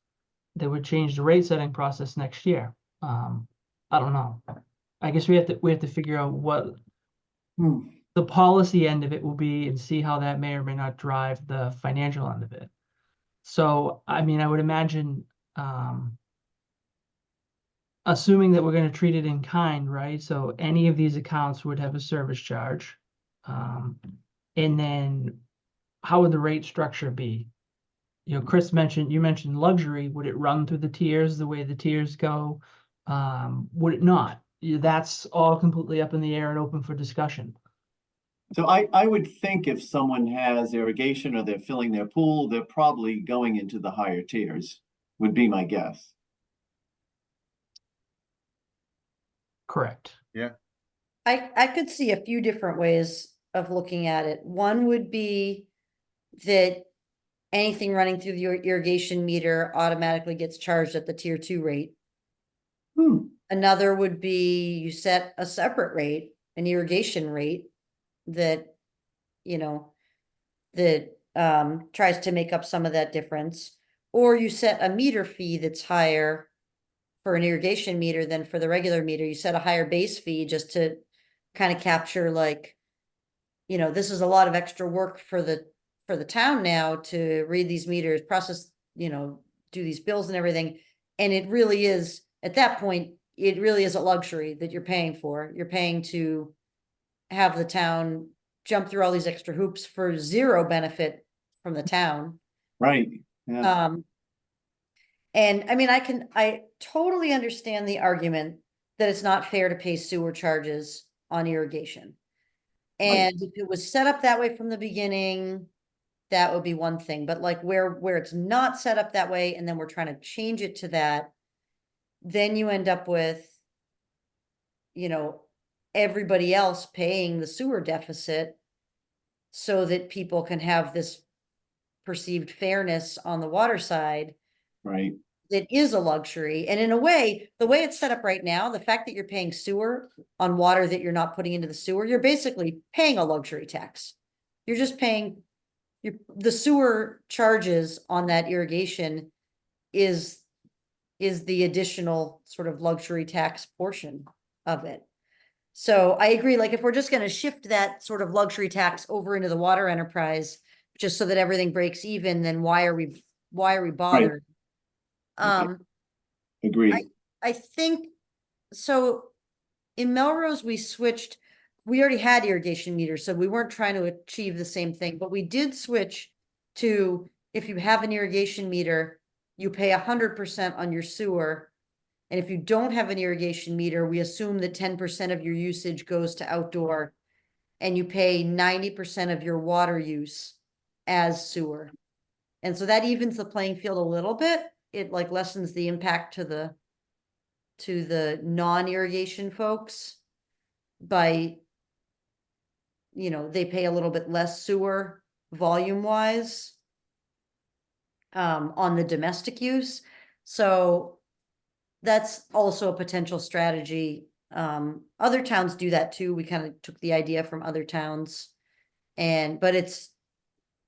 that would change the rate setting process next year? I don't know. I guess we have to figure out what hmm, the policy end of it will be and see how that may or may not drive the financial end of it. So, I mean, I would imagine, assuming that we're going to treat it in kind, right? So any of these accounts would have a service charge. And then how would the rate structure be? You know, you mentioned luxury. Would it run through the tiers the way the tiers go? Would it not? That's all completely up in the air and open for discussion. so I would think if someone has irrigation or they're filling their pool, they're probably going into the higher tiers, would be my guess. Correct. Yeah, I could see a few different ways of looking at it. One would be that anything running through your irrigation meter automatically gets charged at the tier 2 rate. Hmm, Another would be you set a separate rate, an irrigation rate that, you know, that tries to make up some of that difference. Or you set a meter fee that's higher for an irrigation meter than for the regular meter. You set a higher base fee just to kind of capture like, you know, this is a lot of extra work for the town now to read these meters, process, you know, do these bills and everything. And it really is, at that point, it really is a luxury that you're paying for. You're paying to have the town jump through all these extra hoops for zero benefit from the town. right, yeah, And I mean, I totally understand the argument that it's not fair to pay sewer charges on irrigation. And if it was set up that way from the beginning, that would be one thing, but like where it's not set up that way, and then we're trying to change it to that, then you end up with, you know, everybody else paying the sewer deficit so that people can have this perceived fairness on the water side right, that is a luxury. And in a way, the way it's set up right now, the fact that you're paying sewer on water that you're not putting into the sewer, you're basically paying a luxury tax. You're just paying the sewer charges on that irrigation is the additional sort of luxury tax portion of it. So I agree, like if we're just going to shift that sort of luxury tax over into the water enterprise, just so that everything breaks even, then why are we bothered? agree, I think so. In Melrose, we already had irrigation meters, so we weren't trying to achieve the same thing, but we did switch to, if you have an irrigation meter, you pay 100% on your sewer. And if you don't have an irrigation meter, we assume that 10% of your usage goes to outdoor, and you pay 90% of your water use as sewer. And so that evens the playing field a little bit. It like lessens the impact to to the non-irrigation folks by, they pay a little bit less sewer volume wise on the domestic use. So that's also a potential strategy. Other towns do that too. We kind of took the idea from other towns. But it's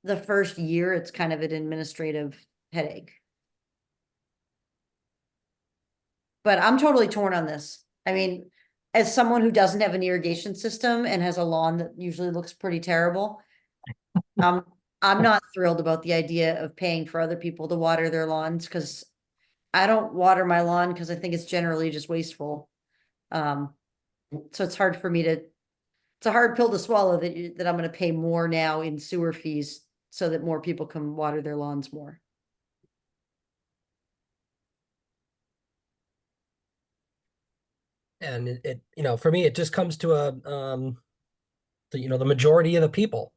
the first year, it's kind of an administrative headache. But I'm totally torn on this. I mean, as someone who doesn't have an irrigation system and has a lawn that usually looks pretty terrible, I'm not thrilled about the idea of paying for other people to water their lawns, because I don't water my lawn because I think it's generally just wasteful. So it's hard for me to, it's a hard pill to swallow that I'm going to pay more now in sewer fees so that more people can water their lawns more. And for me, it just comes to the majority of the people.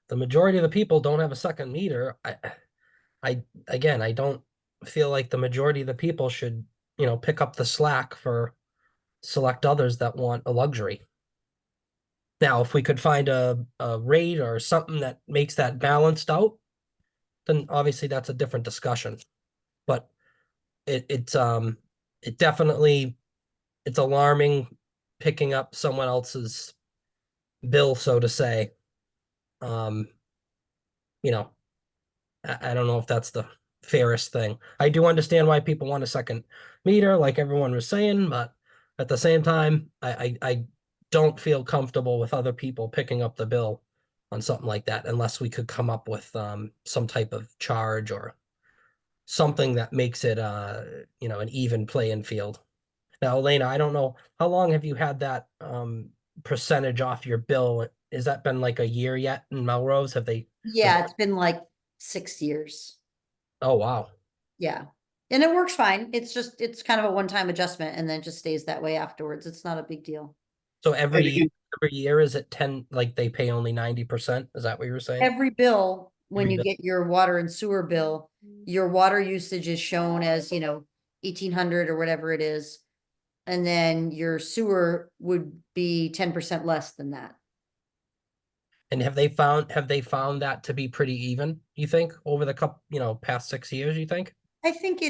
The majority of the people don't have a second meter. I don't feel like the majority of the people should, pick up the slack for select others that want a luxury. Now, if we could find a rate or something that makes that balanced out, then obviously that's a different discussion. But it definitely, it's alarming picking up someone else's bill, so to say. I don't know if that's the fairest thing. I do understand why people want a second meter, like everyone was saying, but at the same time, I don't feel comfortable with other people picking up the bill on something like that unless we could come up with some type of charge or something that makes it an even playing field. Now, Elena, I don't know, how long have you had that percentage off your bill? Has that been like a year yet in Melrose? Yeah, it's been like 6 years. Oh, wow. Yeah. And it works fine. It's kind of a one-time adjustment and then it just stays that way afterwards. It's not a big deal. So And every again, year is it 10, like they pay only 90%? Is that what you were saying? Every bill, when Every you bill. get your water and sewer bill, your water usage is shown as, 1,800 or whatever it is. And then your sewer would be 10% less than that. And have they found that to be pretty even, you think, over the past 6 years, you think? I think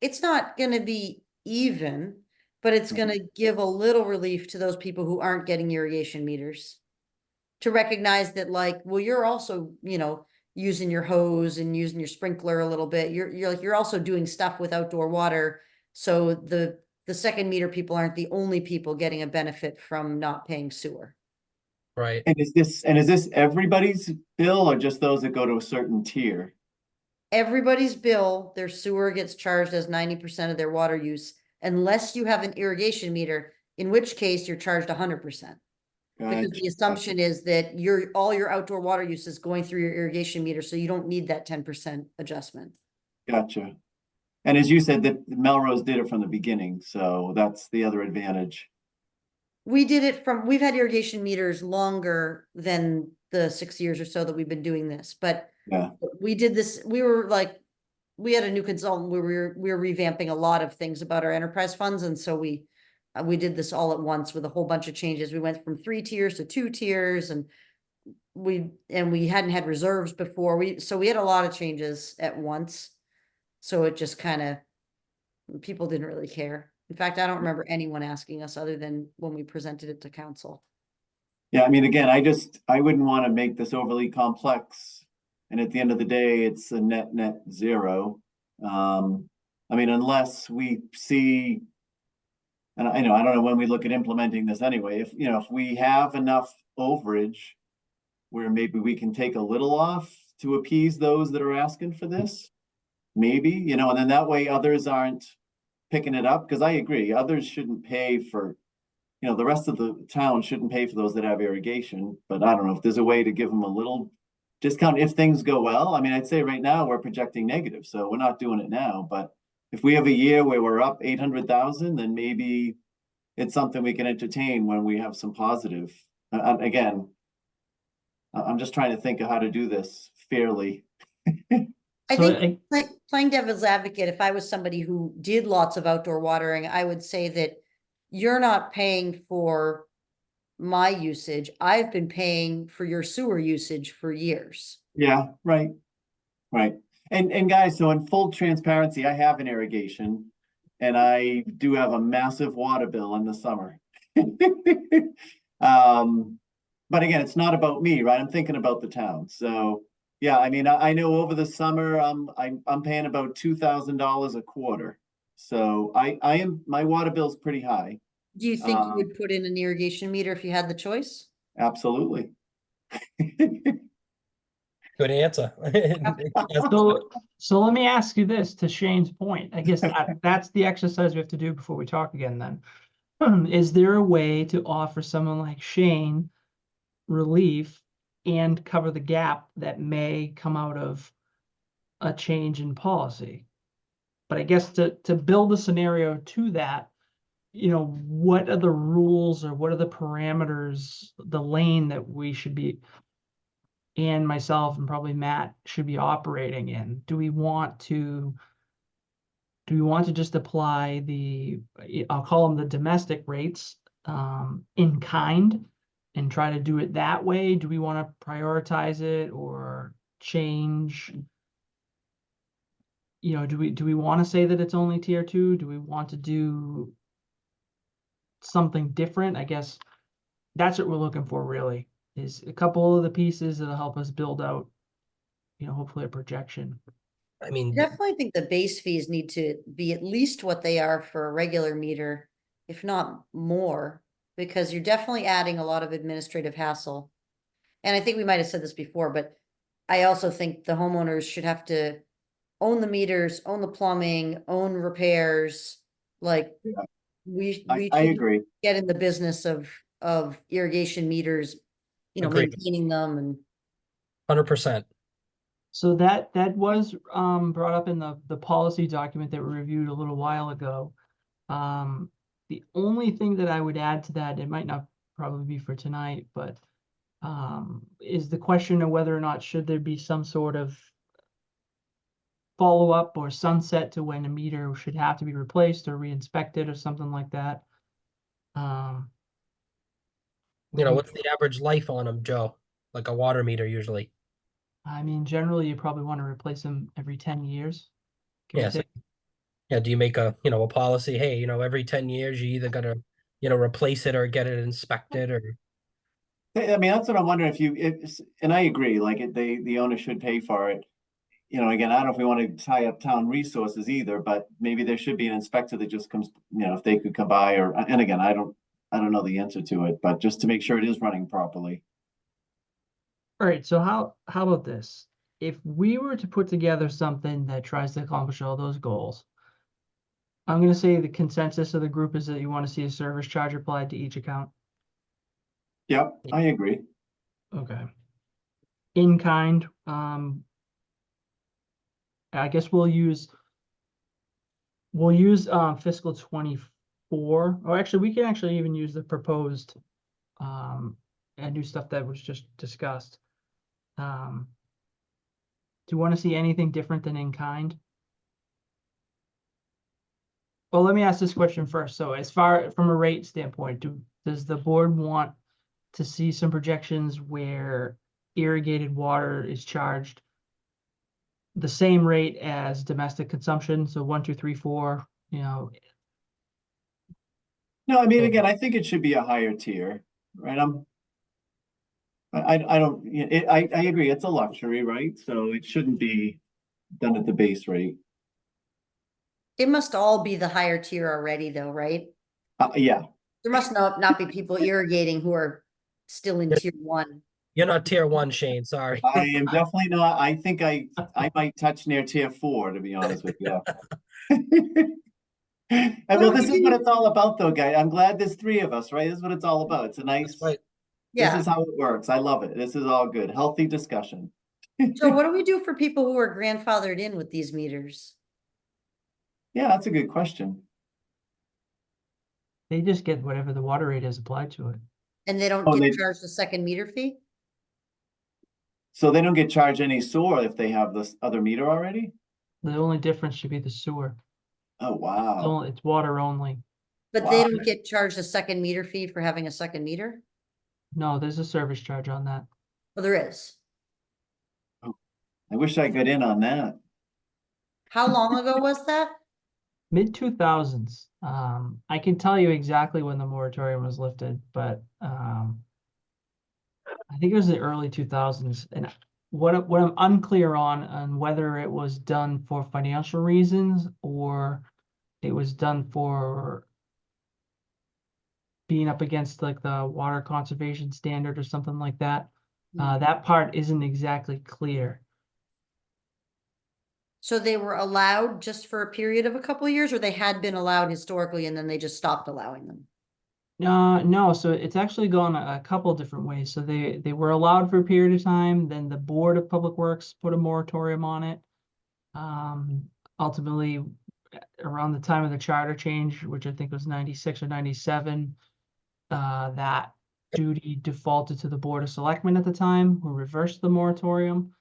it's not gonna be even, but it's gonna give a little relief to those people who aren't getting irrigation meters. To recognize that, like, well, you're also, using your hose and using your sprinkler a little bit. You're also doing stuff with outdoor water. So the second meter people aren't the only people getting a benefit from not paying sewer. Right. and is this everybody's bill or just those that go to a certain tier? Everybody's bill, their sewer gets charged as 90% of their water use, unless you have an irrigation meter, in which case you're charged 100%. Because Gotcha. the assumption is that all your outdoor water use is going through your irrigation meter, so you don't need that 10% adjustment. Gotcha. And as you said, that Melrose did it from the beginning, so that's the other advantage. We've had irrigation meters longer than the 6 years or so that we've been doing this, but Yeah. we did this, we had a new consultant where we were revamping a lot of things about our enterprise funds, and so we did this all at once with a whole bunch of changes. We went from 3 tiers to 2 tiers, and we hadn't had reserves before. So we had a lot of changes at once. So it just kind of, people didn't really care. In fact, I don't remember anyone asking us other than when we presented it to council. Yeah, I mean, again, I wouldn't want to make this overly complex. And at the end of the day, it's a net zero. I mean, unless we see, and I don't know when we look at implementing this anyway, if we have enough overage where maybe we can take a little off to appease those that are asking for this, maybe, and then that way others aren't picking it up, because I agree, others shouldn't pay for, the rest of the town shouldn't pay for those that have irrigation, but I don't know if there's a way to give them a little discount if things go well. I mean, I'd say right now we're projecting negative, so we're not doing it now, but if we have a year where we're up 800,000, then maybe it's something we can entertain when we have some positive. Again, I'm just trying to think of how to do this fairly. I So think playing devil's advocate, if I was somebody who did lots of outdoor watering, I would say that you're not paying for my usage. I've been paying for your sewer usage for years. Yeah, right, right. And guys, so in full transparency, I have an irrigation and I do have a massive water bill in the summer. But again, it's not about me, right? I'm thinking about the town. So yeah, I mean, I know over the summer, I'm paying about $2,000 a quarter. So my water bill's pretty high. Do you think you would put in an irrigation meter if you had the choice? Absolutely. Good answer. So let me ask you this, to Shane's point. I guess that's the exercise we have to do before we talk again then. Is there a way to offer someone like Shane relief and cover the gap that may come out of a change in policy? But I guess to build a scenario to that, what are the rules or what are the parameters, the lane that we should be, and myself and probably Matt should be operating in? Do we want to just apply I'll call them the domestic rates, in kind and try to do it that way? Do we want to prioritize it or change? Do we want to say that it's only tier 2? Do we want to do something different? I guess that's what we're looking for, really, is a couple of the pieces that'll help us build out, hopefully a projection. I mean, Definitely think the base fees need to be at least what they are for a regular meter, if not more, because you're definitely adding a lot of administrative hassle. And I think we might have said this before, but I also think the homeowners should have to own the meters, own the plumbing, own repairs. Like Yeah. we I should agree. get in the business of irrigation meters, Agreed. maintaining them and 100%. So that was brought up in the policy document that we reviewed a little while ago. The only thing that I would add to that, it might not probably be for tonight, but is the question of whether or not should there be some sort of follow-up or sunset to when a meter should have to be replaced or re-inspected or something like that. What's the average life on them, Joe? Like a water meter usually. I mean, generally, you probably want to replace them every 10 years. give or Yeah. So, take. yeah. Do you make a policy? Hey, every 10 years you either gotta, replace it or get it inspected or. I mean, that's what I'm wondering and I agree, like the owner should pay for it. Again, I don't know if we want to tie up town resources either, but maybe there should be an inspector that just comes, if they could come by and again, I don't know the answer to it, but just to make sure it is running properly. All right, so how about this? If we were to put together something that tries to accomplish all those goals, I'm going to say the consensus of the group is that you want to see a service charge applied to each account. Yep, I agree. Okay. In kind, I guess we'll use fiscal 24, or actually we can actually even use the proposed and do stuff that was just discussed. Do you want to see anything different than in kind? Well, let me ask this question first. So as far from a rate standpoint, does the board want to see some projections where irrigated water is charged the same rate as domestic consumption? So 1, 2, 3, 4, No, I mean, again, I think it should be a higher tier, right? I don't, I agree, it's a luxury, right? So it shouldn't be done at the base rate. it must all be the higher tier already though, right? Yeah, There must not be people irrigating who are still in tier 1. You're not tier 1, Shane. Sorry. I am definitely not. I think I might touch near tier 4, to be honest with you. And well, this is what it's all about though, guy. I'm glad there's 3 of us, right? This is what it's all about. It's a nice, Right. this is how it works. I love it. This is all good. Healthy discussion. So what do we do for people who are grandfathered in with these meters? Yeah, that's a good question. they just get whatever the water rate is applied to it. And they don't Oh, get they- charged a second meter fee? So they don't get charged any sewer if they have this other meter already? The only difference should be the sewer. Oh, wow. It's water only. But they Wow. don't get charged a second meter fee for having a second meter? No, there's a service charge on that. Well, there is. I wish I got in on that. How long ago was that? Mid 2000s. I can tell you exactly when the moratorium was lifted, but I think it was the early 2000s. And what I'm unclear on whether it was done for financial reasons or it was done for being up against like the water conservation standard or something like that. That part isn't exactly clear. So they were allowed just for a period of a couple of years, or they had been allowed historically and then they just stopped allowing them? No, so it's actually gone a couple different ways. So they were allowed for a period of time, then the Board of Public Works put a moratorium on it. Ultimately, around the time of the charter change, which I think was 96 or 97, that duty defaulted to the Board of Selectmen at the time, who reversed the moratorium.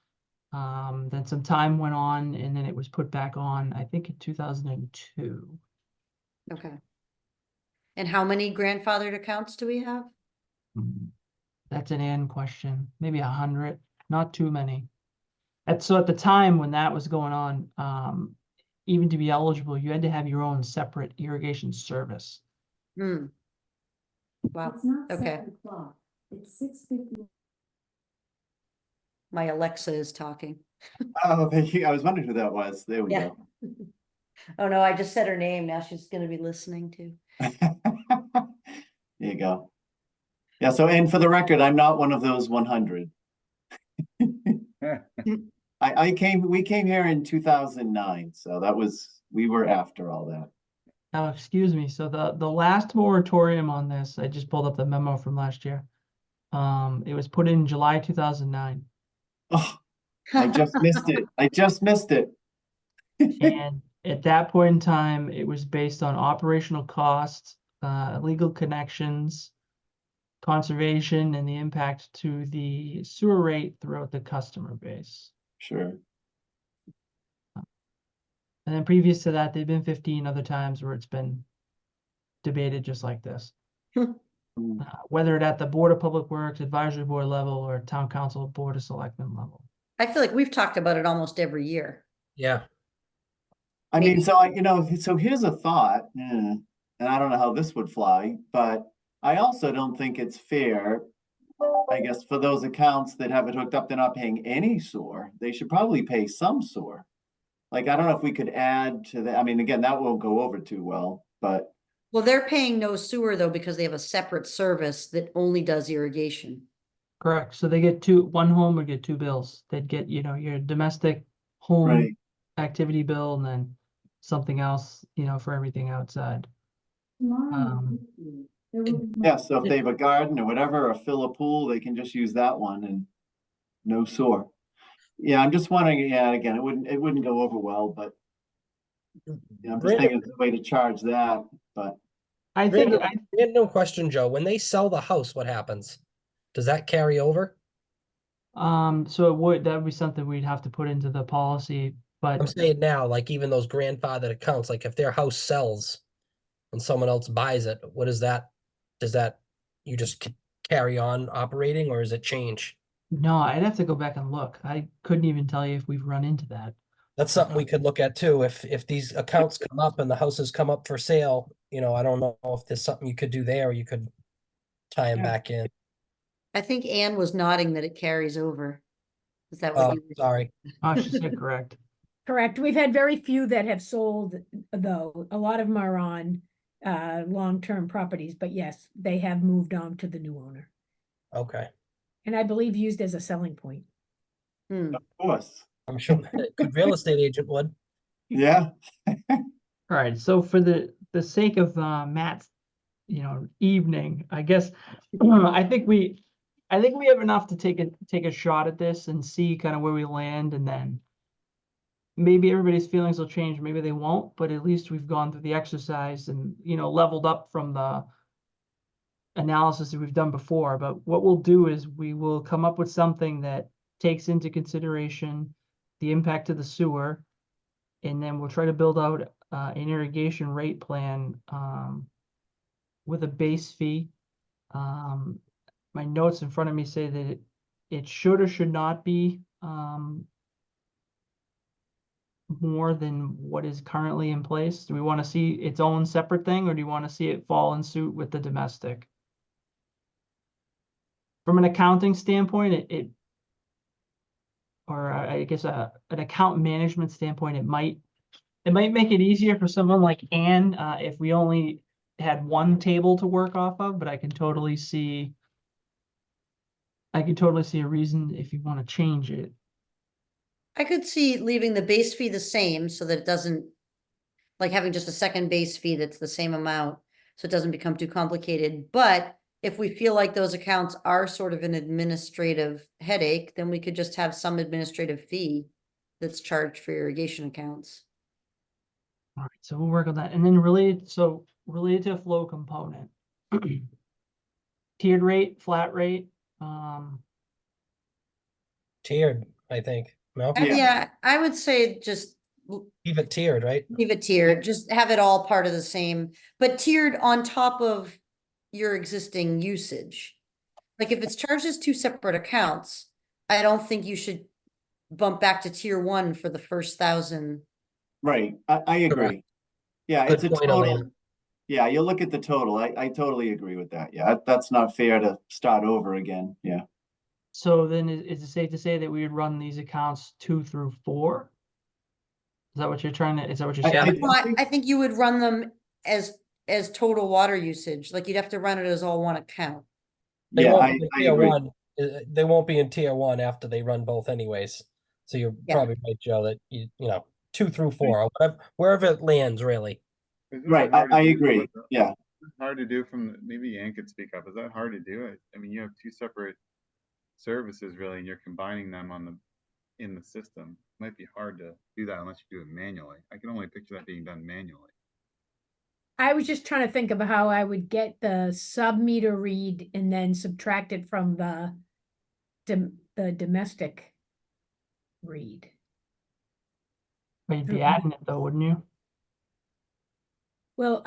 Then some time went on and then it was put back on, I think in 2002. Okay. And how many grandfathered accounts do we have? That's an N question, maybe 100, not too many. So at the time when that was going on, even to be eligible, you had to have your own separate irrigation service. Hmm. Wow, It's not okay. 7 o'clock. It's 6:50. My Alexa is talking. Oh, I was wondering who that was. There we Yeah. go. Oh no, I just said her name. Now she's gonna be listening too. There you go. Yeah, so, and for the record, I'm not one of those 100. We came here in 2009, so we were after all that. Now, excuse me, so the last moratorium on this, I just pulled up the memo from last year. It was put in July 2009. Oh, I just missed it. I just missed it. And at that point in time, it was based on operational costs, legal connections, conservation, and the impact to the sewer rate throughout the customer base. Sure. And then previous to that, there've been 15 other times where it's been debated just like this. Whether it at the Board of Public Works, Advisory Board level, or Town Council, Board of Selectmen level. I feel like we've talked about it almost every year. Yeah. I mean, Maybe- so so here's a thought, and I don't know how this would fly, but I also don't think it's fair, I guess, for those accounts that have it hooked up, they're not paying any sewer. They should probably pay some sewer. Like, I don't know if we could add to that. I mean, again, that won't go over too well, but Well, they're paying no sewer though, because they have a separate service that only does irrigation. Correct. So they get one home would get two bills. They'd get, your domestic home right. activity bill and then something else, for everything outside. Tomorrow. There will be Yeah, so if they have a garden or whatever, or fill a pool, they can just use that one and no sewer. Yeah, I'm just wondering, yeah, again, it wouldn't go over well, but yeah, I'm just thinking of a way to charge that, but I think, Random question, Joe. When they sell the house, what happens? Does that carry over? so that would be something we'd have to put into the policy, I'm but saying now, like even those grandfathered accounts, like if their house sells and someone else buys it, what is that? Does that you just carry on operating or does it change? no, I'd have to go back and look. I couldn't even tell you if we've run into that. That's something we could look at too. If these accounts come up and the houses come up for sale, I don't know if there's something you could do there or you could tie them Yeah. back in. I think Anne was nodding that it carries over. Is that Oh, what you were? sorry. Oh, she said correct. Correct. We've had very few that have sold, though. A lot of them are on long-term properties, but yes, they have moved on to the new owner. Okay. And I believe used as a selling point. Hmm. of course, I'm sure good real estate agent would. yeah. All right, so for the sake of Matt's, evening, I guess I think we have enough to take a shot at this and see kind of where we land, and then maybe everybody's feelings will change, maybe they won't, but at least we've gone through the exercise and leveled up from the analysis that we've done before. But what we'll do is we will come up with something that takes into consideration the impact to the sewer. And then we'll try to build out an irrigation rate plan with a base fee. My notes in front of me say that it should or should not be more than what is currently in place. Do we want to see its own separate thing, or do you want to see it fall in suit with the domestic? From an accounting standpoint, or I guess an account management standpoint, it might make it easier for someone like Anne if we only had one table to work off of, but I can totally see a reason if you want to change it. I could see leaving the base fee the same so that it doesn't, like having just a second base fee that's the same amount, so it doesn't become too complicated. But if we feel like those accounts are sort of an administrative headache, then we could just have some administrative fee that's charged for irrigation accounts. All right, so we'll work on that. And then related to flow component. Tiered rate, flat rate, Tiered, I think. No, Yeah. Yeah, I would say just keep it tiered, right? leave it tiered, just have it all part of the same, but tiered on top of your existing usage. Like if it's charged as two separate accounts, I don't think you should bump back to tier one for the first 1,000. Right, I agree. Yeah, Good it's a point, total. Elena. Yeah, you look at the total. I totally agree with that. Yeah, that's not fair to start over again. Yeah. so then is it safe to say that we would run these accounts 2 through 4? Is that what you're saying? I think you would run them as total water usage, like you'd have to run it as all one account. They Yeah, won't I be in tier agree. one. They won't be in tier one after they run both anyways. So you're Yeah. probably right, Joe, that you know, 2 through 4, or wherever it lands, really. Isn't that Right, hard to I do agree. from a- Yeah. Hard to do from, maybe Ann could speak up. Is that hard to do? I mean, you have two separate services really, and you're combining them in the system. It might be hard to do that unless you do it manually. I can only picture that being done manually. I was just trying to think of how I would get the sub-meter read and then subtract it from the domestic read. But you'd be adding it though, wouldn't you? Well,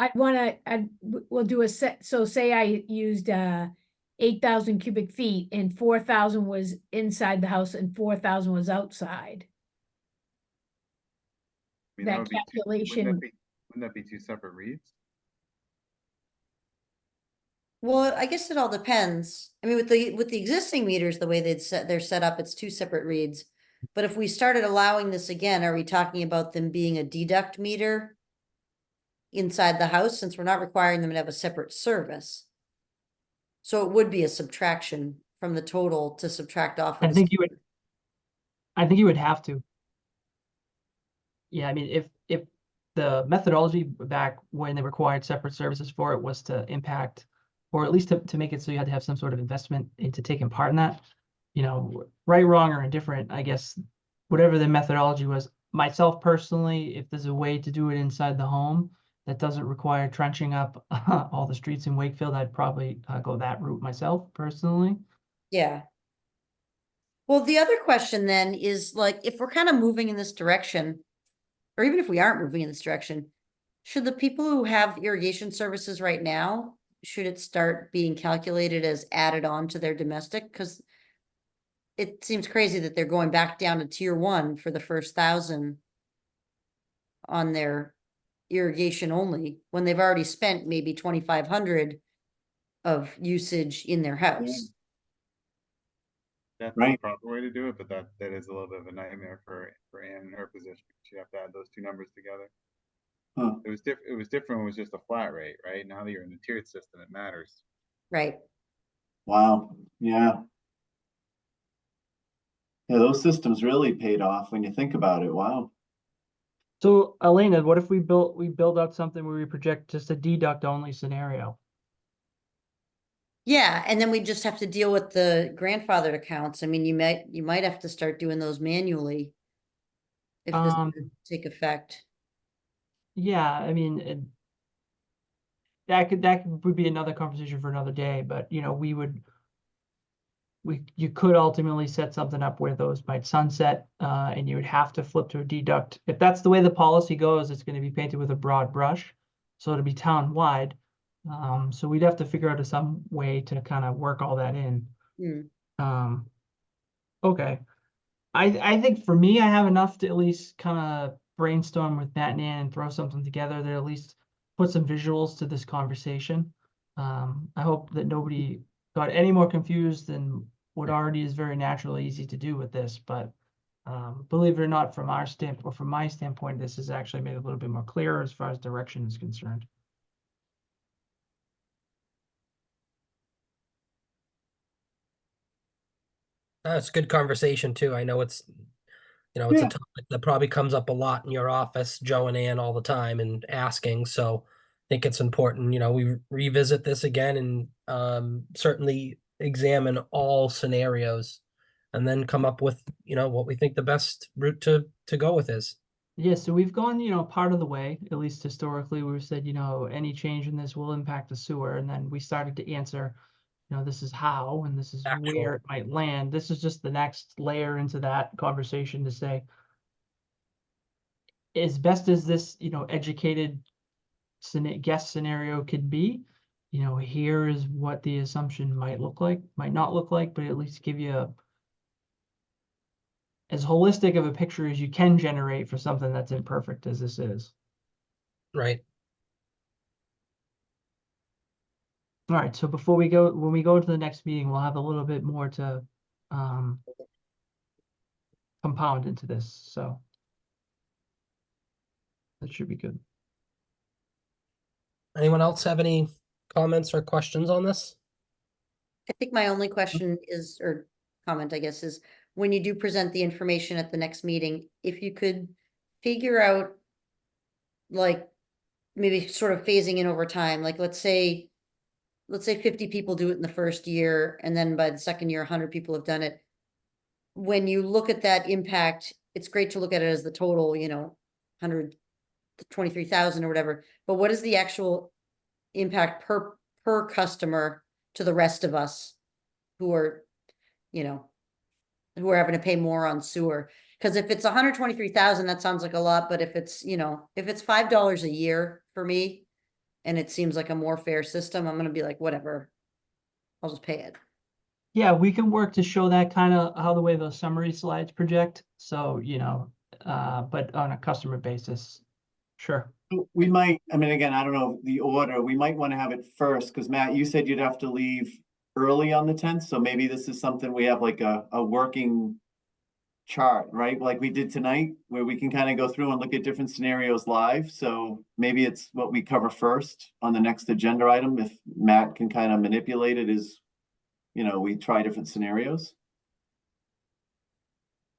we'll do a set, so say I used 8,000 cubic feet and 4,000 was inside the house and 4,000 was outside. I mean, That would be calculation, wouldn't that be two separate reads? Well, I guess it all depends. I mean, with the existing meters, the way they're set up, it's two separate reads. But if we started allowing this again, are we talking about them being a deduct meter inside the house, since we're not requiring them to have a separate service? So it would be a subtraction from the total to subtract off of I the think you would have to. Yeah, I mean, if the methodology back when they required separate services for it was to impact, or at least to make it so you had to have some sort of investment into taking part in that, you know, right, wrong, or indifferent, I guess, whatever the methodology was, myself personally, if there's a way to do it inside the home that doesn't require trenching up all the streets in Wakefield, I'd probably go that route myself personally. Yeah. Well, the other question then is, like, if we're kind of moving in this direction, or even if we aren't moving in this direction, should the people who have irrigation services right now, should it start being calculated as added on to their domestic? Because it seems crazy that they're going back down to tier one for the first 1,000 on their irrigation only, when they've already spent maybe 2,500 of usage in their house. That's the Right. proper way to do it, but that is a little bit of a nightmare for Ann in her position. She'd have to add those two numbers together. Huh. It was different when it was just a flat rate, right? Now that you're in the tiered system, it matters. Right. Wow. Yeah. Yeah, those systems really paid off when you think about it. Wow. So Elena, what if we build out something where we project just a deduct only scenario? Yeah, and then we just have to deal with the grandfathered accounts. I mean, you might have to start doing those manually if this Um, were to take effect. Yeah, I mean, would be another conversation for another day, but you know, you could ultimately set something up where those might sunset, and you would have to flip to a deduct. If that's the way the policy goes, it's gonna be painted with a broad brush, so it'll be town-wide. So we'd have to figure out some way to kind of work all that in. Hmm. Okay. I think for me, I have enough to at least kind of brainstorm with Matt and Ann and throw something together that at least put some visuals to this conversation. I hope that nobody got any more confused than what already is very naturally easy to do with this, but believe it or not, from our standpoint, or from my standpoint, this has actually made it a little bit more clear as far as direction is concerned. That's good conversation too. I know it's it's a Yeah. topic that probably comes up a lot in your office, Joe and Ann all the time and asking. So I think it's important, we revisit this again and certainly examine all scenarios and then come up with, what we think the best route to go with is. Yeah, so we've gone, part of the way, at least historically, we've said, any change in this will impact the sewer, and then we started to answer, this is how, and this is Actual. where it might land. This is just the next layer into that conversation to say, as best as this, educated guess scenario could be, here is what the assumption might look like, might not look like, but at least give you as holistic of a picture as you can generate for something that's imperfect as this is. Right. All right, so when we go to the next meeting, we'll have a little bit more to compound into this, so that should be good. Anyone else have any comments or questions on this? I think my only question is, or comment, I guess, is when you do present the information at the next meeting, if you could figure out like maybe sort of phasing in over time, like let's say 50 people do it in the first year, and then by the second year, 100 people have done it. When you look at that impact, it's great to look at it as the total, 123,000 or whatever, but what is the actual impact per customer to the rest of us who are, who are having to pay more on sewer? Because if it's 123,000, that sounds like a lot, but if it's, if it's $5 a year for me, and it seems like a more fair system, I'm gonna be like, whatever, I'll just pay it. Yeah, we can work to show that kind of how the way those summary slides project. So, but on a customer basis, sure. We might, I mean, again, I don't know the order, we might want to have it first, because Matt, you said you'd have to leave early on the 10th, so maybe this is something we have like a working chart, right? Like we did tonight, where we can kind of go through and look at different scenarios live. So maybe it's what we cover first on the next agenda item. If Matt can kind of manipulate it, is, we try different scenarios.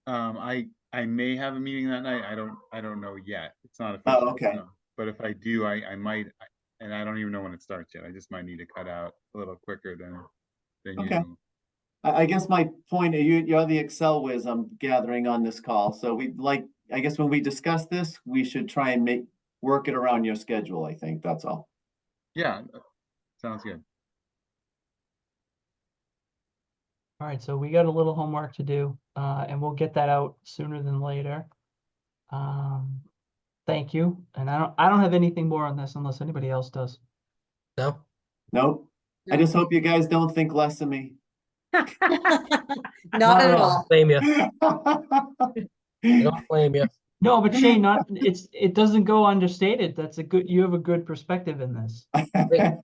I may have a meeting that night. I don't know yet. It's not official. okay. No. But if I do, I might, and I don't even know when it starts yet. I just might need to cut out a little quicker than Okay. usual. I guess my point, you're the Excel whiz I'm gathering on this call. So I guess when we discuss this, we should try and work it around your schedule. I think that's all. Yeah, sounds good. All right, so we got a little homework to do, and we'll get that out sooner than later. Thank you, and I don't have anything more on this unless anybody else does. No? Nope. I No. just hope you guys don't think less of me. Not at all. Blame you. I don't blame you. No, but Shane, it doesn't go understated. You have a good perspective in this. Yeah.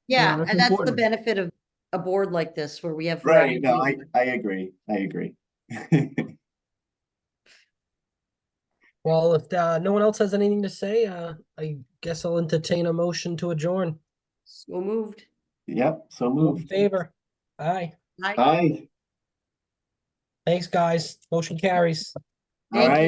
Yeah, that's and that's the important. benefit of a board like this where we have Right, variety. no, I agree. Well, if no one else has anything to say, I guess I'll entertain a motion to adjourn. So moved. Yep, so All in moved. favor? Aye. Aye. Aye. Thanks, guys. Motion carries. All right.